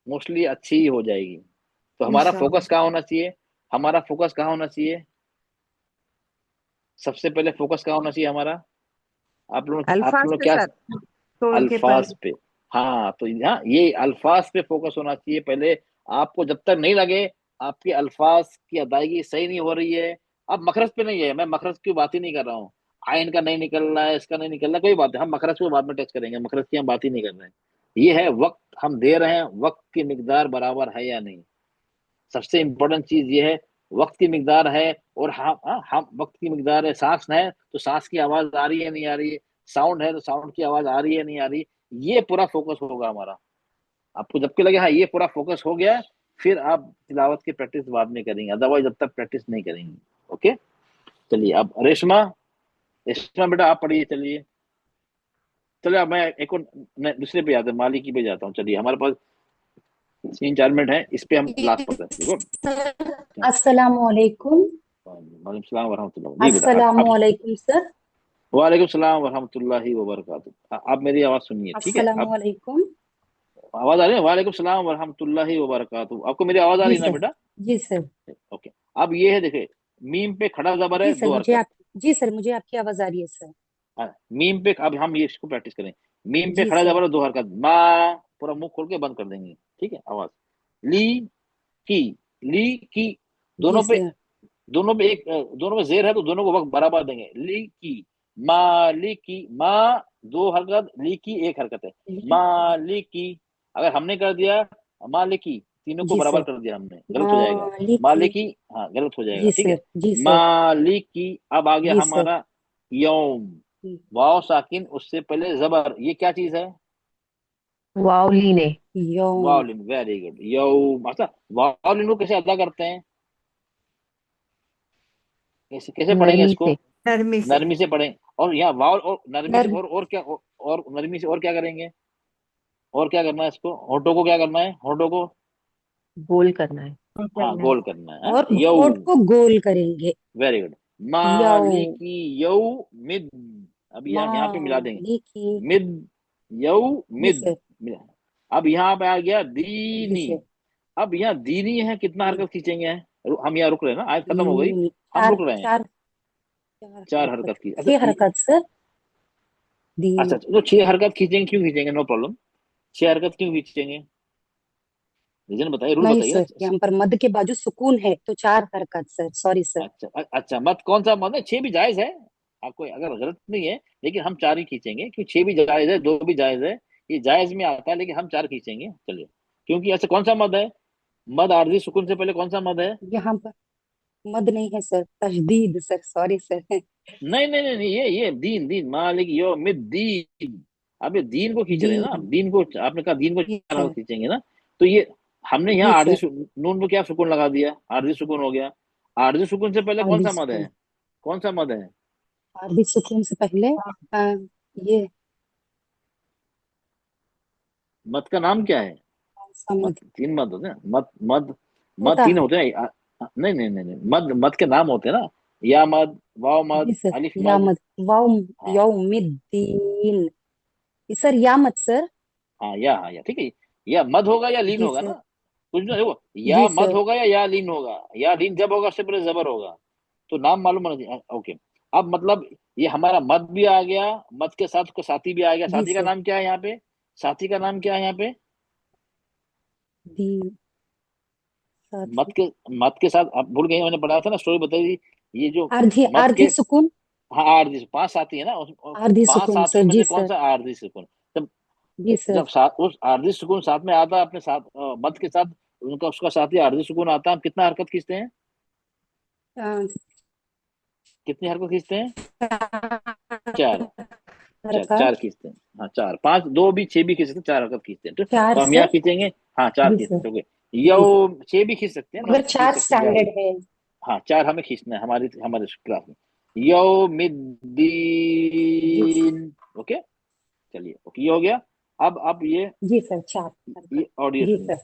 मोस्टली अच्छी ही हो जाएगी। तो हमारा इंशाअल्लाह। फोकस कहाँ होना चाहिए? हमारा फोकस कहाँ होना चाहिए? सबसे पहले फोकस कहाँ होना चाहिए हमारा? आप अल्फाज लोग पे क्या? सर, तोड़ के अल्फाज पढ़। पे। हाँ, तो यहाँ ये अल्फाज पे फोकस होना चाहिए पहले। आपको जब तक नहीं लगे आपके अल्फाज की अदायगी सही नहीं हो रही है। अब मखरज पे नहीं है, मैं मखरज की बात ही नहीं कर रहा हूँ। आयन का नहीं निकल रहा है, इसका नहीं निकल रहा, कोई बात है, हम मखरज को बाद में टच करेंगे, मखरज की हम बात ही नहीं कर रहे हैं। ये है वक्त हम दे रहे हैं, वक्त की मिकदार बराबर है या नहीं। सबसे इंपॉर्टेंट चीज ये है, वक्त की मिकदार है। और हम वक्त की मिकदार है, सांस है तो सांस की आवाज आ रही है नहीं आ रही है, साउंड है तो साउंड की आवाज आ रही है नहीं आ रही। ये पूरा फोकस होगा हमारा। आपको जबकि लगे हाँ ये पूरा फोकस हो गया, फिर आप तिलावत की प्रैक्टिस बाद में करेंगे, अदरवाइज जब तक प्रैक्टिस नहीं करेंगे। ओके, चलिए अब रेशमा, रेशमा बेटा आप पढ़िए। चलिए चलिए, अब मैं एक और दूसरे पे जाता हूँ, मालिकी पे जाता हूँ। चलिए हमारे पास 3-4 मिनट है, इस पे हम लास्ट पढ़ते हैं। देखो, अस्सलामुअलैकुम। वालेकुम सलाम वरहमतुल्लाह। जी बेटा, अब अस्सलामुअलैकुम सर। वालेकुम सलाम वरहमतुल्लाहि वबरकातुहू। आप मेरी आवाज सुनिए, ठीक है? अब अस्सलामुअलैकुम। आवाज आ रही है? वालेकुम सलाम वरहमतुल्लाहि वबरकातुहू। आपको मेरी आवाज आ जी रही है ना सर। बेटा? जी सर। ओके। अब ये है, देखिए, मीम पे खड़ा जबर जी है, सर, दो हरकत। जी सर, मुझे आपकी आवाज आ रही है सर। मीम पे, अब हम ये इसको प्रैक्टिस करें। मीम पे जी खड़ा सर। जबर है, दो हरकत। माँ, पूरा मुंह खोल के बंद कर देंगे, ठीक है? आवाज। ली की, ली की, जी दोनों पे, सर। दोनों में जेर है तो दोनों को वक्त बराबर देंगे। ली की, मालिकी, माँ दो हरकत, ली की एक हरकत है। मालिकी, अगर हमने कर दिया मालिकी, तीनों को जी बराबर सर। कर दिया हमने, गलत हो जाएगा। मालिकी। मालिकी, हाँ गलत हो जाएगा, जी ठीक है? सर। जी सर। मालिकी। अब आ गया जी सर। हमारा यौम, वाव साकिन, उससे पहले जबर, ये क्या चीज है? वावलीन है। यौम। वावलिन, वेरी गुड, यौम। अच्छा, वावलिन को कैसे अदा करते हैं? कैसे कैसे पढ़ेंगे नरमी इसको? से। नरमी से। नरमी से पढ़ें। और यहाँ वाव और नरमी से, नर और क्या, और नरमी से और क्या करेंगे? और क्या करना है इसको? होठों को क्या करना है? होठों को, गोल करना है। हाँ गोल करना है, हाँ? और यौ, होठ को गोल करेंगे। Very good. यौ। मालिकी यौ मिद, अब यहाँ पे मिला देंगे, मालिकी। मिद, यौ जी मिद, सर। मिला। अब यहाँ पे आ गया जी दीनी। सर। अब यहाँ दीनी है, कितना दी- हरकत खींचेंगे? हम यहाँ रुक रहे हैं ना, आयत खत्म हो गई, दीनी। हम चार रुक रहे हैं। चार चार 4 हरकत। हरकत की, अच्छा 6 हरकत सर। अच्छा, दीन। तो 6 हरकत खींचेंगे, क्यों खींचेंगे? No problem. 6 हरकत क्यों खींचेंगे? रीजन बताइए, रूल नहीं बताइए सर, ना। यहाँ पर मद के बाजू सुकून है तो 4 हरकत सर, सॉरी सर। अच्छा अच्छा, मत कौन सा मत है? 6 भी जायज है, आपको अगर गलत नहीं है, लेकिन हम 4 ही खींचेंगे, क्योंकि 6 भी जायज है, 2 भी जायज है, ये जायज में आता है, लेकिन हम 4 खींचेंगे। चलिए, क्योंकि ऐसे कौन सा मद है? मद आरजी सुकून से पहले कौन सा मद है? यहाँ पर मद नहीं है सर, तशदीद सर, सॉरी सर। नहीं नहीं नहीं नहीं, ये दीन, दीन मालिक यो मिद दीन। अब ये दीन को खींच रहे हैं ना, दीन। दीन को, आपने कहा दीन को जी 4 हरकत सर। खींचेंगे ना, तो ये हमने जी यहाँ आरजी सर। नून पे क्या सुकून लगा दिया, आरजी सुकून हो गया। आरजी सुकून से पहले कौन आरबी सा मद सुकून। है? कौन सा मद है? आरबी सुकून से पहले ये मद का नाम क्या है? कौन सा मत, मद 3 मत होते हैं, मत मद, मद होता 3 है? होते हैं। नहीं नहीं नहीं नहीं, मद, मद के नाम होते हैं ना, या मद, वाव जी मद, सर। अलिफ या मद। मद। वाउ। हाँ यौमिद्दीन। सर या मत सर। हाँ, या ठीक है। या मद होगा या लीन जी होगा ना, सर। कुछ ना, देखो, जी या मद सर। होगा या लीन होगा। या लीन जब होगा उससे पहले जबर होगा, तो नाम मालूम होना चाहिए। ओके, अब मतलब ये हमारा मद भी आ गया, मद के साथ उसका साथी भी आ गया। जी साथी का सर। नाम क्या है यहाँ पे? साथी का नाम क्या है यहाँ पे? दीन। मद साथी। के, मद के साथ, आप भूल गए, मैंने पढ़ा था ना, स्टोरी बताई थी, ये जो आरधी मद के, आरधी सुकून। हाँ आरजी, 5 साथी है ना, उस आरधी 5 सुकून साथियों सर, में जी से कौन सर। सा आरजी सुकून? जब, जी सर। जब साथ उस आरजी सुकून साथ में आता है अपने साथ, मद के साथ उनका, उसका साथी आरजी सुकून आता है, हम कितना हरकत खींचते हैं? अ, कितनी हरकत खींचते हैं? 4, हरकत। 4 खींचते हैं। हाँ 4, 5, 2 भी, 6 भी खींच सकते हैं, 4 हरकत खींचते हैं, चार तो हम यहाँ सर। खींचेंगे। हाँ 4 जी खींच सर। सकते हैं, ओके। जी सर। यो 6 भी खींच सकते हैं, मगर खींच 4 सकते हैं, जायज। स्टैंडर्ड है। हाँ 4 हमें खींचना है, हमारे हमारे क्लास में। यौमिद्दीन, जी सर। ओके। चलिए, ओके, ये हो गया। अब जी सर, 4 ये हरकत। ऑडियो जी सुनिए। सर।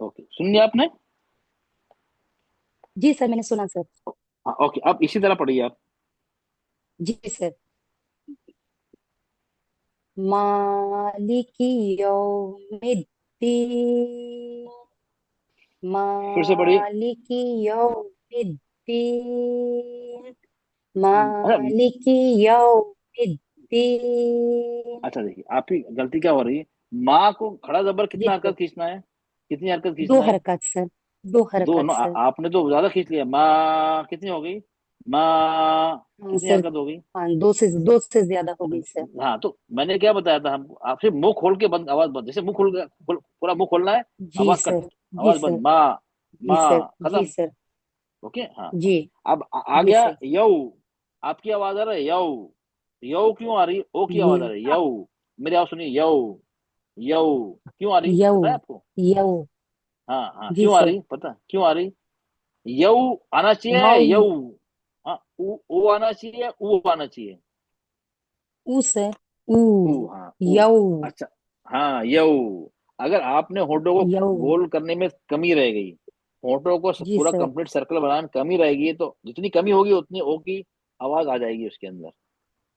ओके, सुन लिया आपने? जी सर, मैंने सुना सर। हाँ, ओके, अब इसी तरह पढ़िए आप। जी सर। मालिकी यौमिद्दीन फिर से पढ़िए। मालिकी यौमिद्दीन अच्छा मालिकी यौमिद्दीन। अच्छा, देखिए आपकी गलती क्या हो रही है, माँ को खड़ा जबर जी कितना सर, हरकत खींचना है, कितनी हरकत 2 खींचना है? हरकत सर, 2 दो हरकत ना, सर। आपने तो ज्यादा खींच लिया। माँ कितनी हो गई? माँ हाँ कितनी सर, हरकत हो गई? हाँ 2 से ज्यादा हो गई सर। हाँ, तो मैंने क्या बताया था हमको, आपसे मुंह खोल के बंद, आवाज बंद, जैसे मुंह खोल के पूरा मुंह खोलना है, जी आवाज कट, सर, जी आवाज सर, बंद, माँ जी सर, माँ, जी खत्म। सर, ओके, हाँ। जी अब आ जी गया सर, यऊ, आपकी आवाज आ रहा है यऊ, यऊ क्यों आ रही है? ओ की आवाज आ ये रही है यऊ, मेरी आवाज सुनिए, यऊ यऊ क्यों आ रही, यऊ पता है आपको? यऊ। हाँ हाँ, जी क्यों आ सर। रही, पता क्यों आ रही? यऊ आना चाहिए, वाउ यऊ, हाँ, ऊ आना चाहिए, ऊ आना चाहिए, ऊ सर, ऊ ऊ, हाँ ऊ। यऊ अच्छा, हाँ यऊ। अगर आपने होठों को यऊ। गोल करने में कमी रह गई, होठों को जी पूरा सर, कंप्लीट सर्कल बनाने में कमी रहेगी, तो जितनी कमी होगी उतनी ओ की आवाज आ जाएगी उसके अंदर।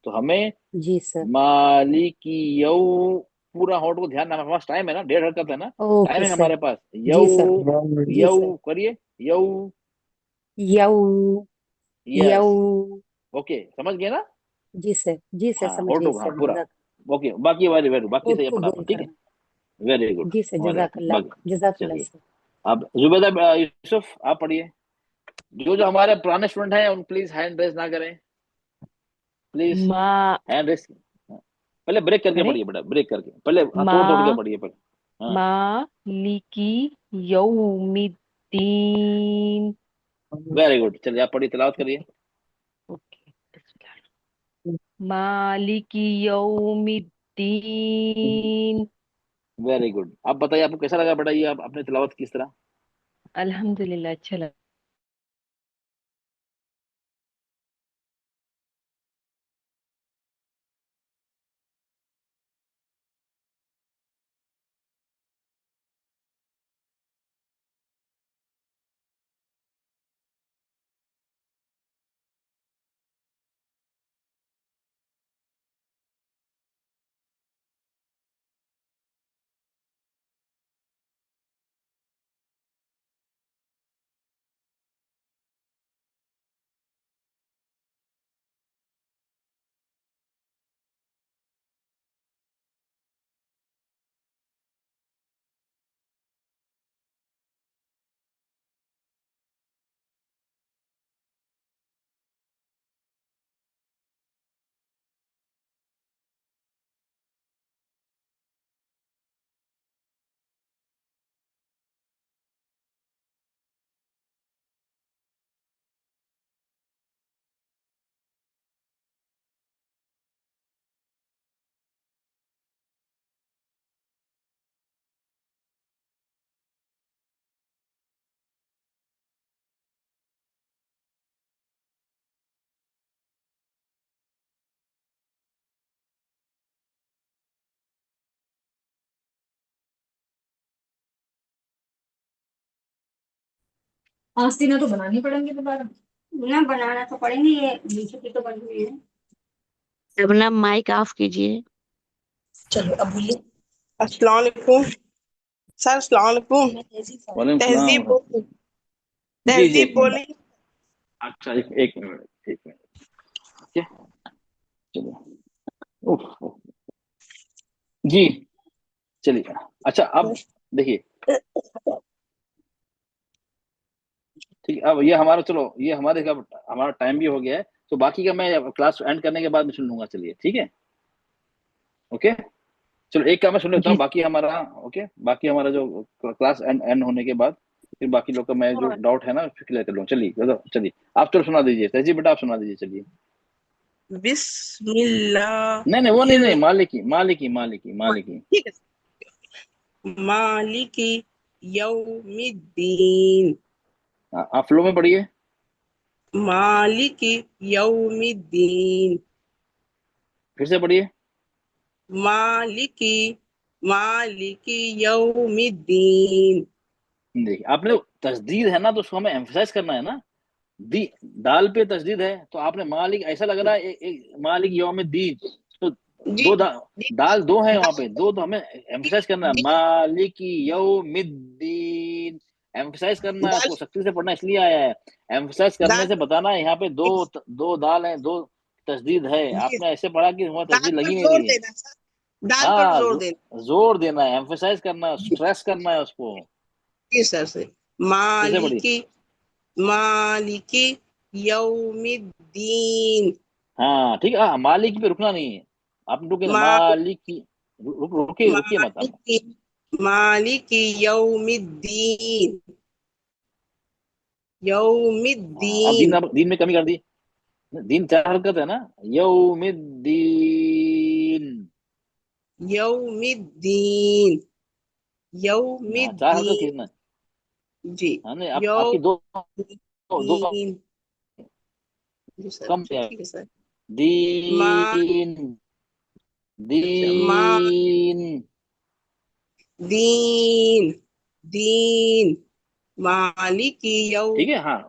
तो हमें जी सर। मालिकी यऊ, पूरा होठ को ध्यान, हमारे पास टाइम है ना, 1.5 हरकत है ना, टाइम ओके है सर। हमारे पास। जी सर, यऊ जी सर। यऊ करिए, यऊ, यऊ यस, यऊ। ओके, समझ गए ना? जी सर, जी सर, हाँ, समझ होठों गई को, हाँ सर। पूरा। जजाक ओके, बाकी वाली वेरी, बाकी होठ सही है को पढ़ा आपने, गोल ठीक है, करना। वेरी गुड, जी सर, हमारे हाथ में जजाकल्ला, बाकी। जजाकल्ला चलिए, सर। अब जुबैदा यूसुफ आप पढ़िए। जो जो हमारे पुराने स्टूडेंट हैं उन प्लीज हैंड रेस ना करें, प्लीज मा हैंड रेस। पहले ब्रेक करके अरे पढ़िए बेटा, ब्रेक करके पहले, हाँ, मा तोड़ तोड़ के पढ़िए पहले, हाँ। मालिकी यौमिद्दीन। वेरी गुड, चलिए आप पढ़िए, तिलावत करिए। ओके, मालिकी यौमिद्दीन। वेरी गुड, आप बताइए आपको कैसा लगा बेटा, ये आप अपने तिलावत किस तरह? अल्हम्दुलिल्लाह, अच्छा लगा। आस्तीना तो बनानी पड़ेंगी दोबारा। ना बनाना तो पड़ेंगे, ये नीचे की तो बनी हुई है। अपना माइक ऑफ कीजिए। चलो अब बोलिए। अस्सलाम वालेकुम सर। अस्सलाम वालेकुम। वालेकुम तहजीब सलाम। बोली, जी जी, तहजीब एक मिनट, बोली। अच्छा एक मिनट, एक मिनट, ठीक है, चलिए, उफ, उफ, जी, चलिए। अच्छा, अब देखिए, ठीक है, अब ये हमारा, चलो ये हमारे का हमारा टाइम भी हो गया है, तो बाकी का मैं क्लास एंड करने के बाद में सुन लूंगा, चलिए ठीक है, ओके। चलो एक का मैं सुन लेता हूँ, जी बाकी हमारा, ओके, बाकी हमारा जो क्लास एंड एंड होने के बाद फिर बाकी लोग का मैं जो डाउट है ना फिर क्लियर कर लूँ, चलिए चलिए, आप चलो सुना दीजिए, तहजीब बेटा आप सुना दीजिए, चलिए। बिस्मिल्लाह नहीं वो नहीं मालिकी मालिकी मालिकी मालिकी ठीक है मालिकी यौमिद्दीन आप फ्लो में पढ़िए मालिकी यौमिद्दीन फिर से पढ़िए मालिकी मालिकी यौमिद्दीन देखिए आपने तस्दीद है ना तो उसको हमें एम्फसाइज करना है ना दी दाल पे तस्दीद है तो आपने मालिक ऐसा लग रहा है मालिक यौमिद्दीन तो दो दाल दो है वहां पे दो तो हमें एम्फसाइज करना है मालिक यौमिद्दीन एम्फसाइज करना है उसको सख्ती से पढ़ना इसलिए आया है एम्फसाइज करने से बताना है यहाँ पे दो दाल है दो तस्दीद है आपने ऐसे पढ़ा कि वहाँ तस्दीद लगी नहीं रही है दाल पर जोर देना जोर देना है एम्फसाइज करना है स्ट्रेस करना है उसको जी सर से मालिकी मालिकी यौमिद्दीन हाँ ठीक है मालिक पे रुकना नहीं है आपने रुके मालिक की रुकिए मत आप मालिकी यौमिद्दीन यौमिद्दीन दीन में कमी कर दी दीन 4 हरकत है ना यौमिद्दीन यौमिद्दीन 4 हरकत खींचना है जी नहीं आपकी दो जी सर कम ठीक है सर दीन दीन दीन दीन मालिकी यौम ठीक है हाँ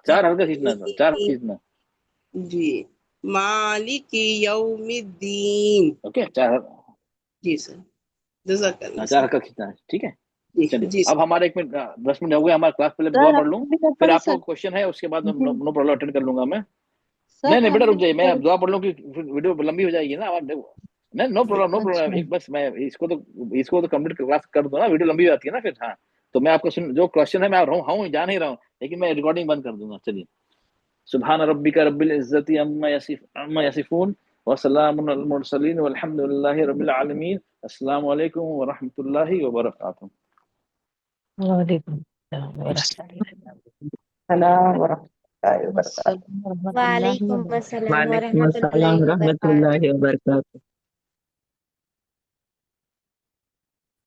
4 हरकत खींचना है 4 हरकत खींचना जी मालिकी यौमिद्दीन ओके 4 जी सर जज़ाकल्लाह 4 हरकत खींचना है ठीक है चलिए जी अब हमारे 1 मिनट 10 मिनट हो गए हमारा क्लास पहले दुआ पढ़ लूं फिर आपको क्वेश्चन है उसके बाद नो प्रॉब्लम अटेंड कर लूंगा मैं नहीं बेटा रुक जाइए मैं दुआ पढ़ लूं कि वीडियो लंबी हो जाएगी ना नहीं नो प्रॉब्लम एक बस मैं इसको तो कंप्लीट क्लास कर दूं ना वीडियो लंबी हो जाती है ना फिर हाँ तो मैं आपको जो क्वेश्चन है मैं हूँ जान ही रहा हूँ लेकिन मैं रिकॉर्डिंग बंद कर दूंगा चलिए सुब्हान रब्बिका रब्बिल इज्जति अम्मा यसिफून व सलामुन अलल मुरसलीन वल्हम्दुलिल्लाहि रब्बिल आलमीन अस्सलामु अलैकुम व रहमतुल्लाहि व बरकातुहू वालेकुम अस्सलाम व रहमतुल्लाहि व बरकातुहू।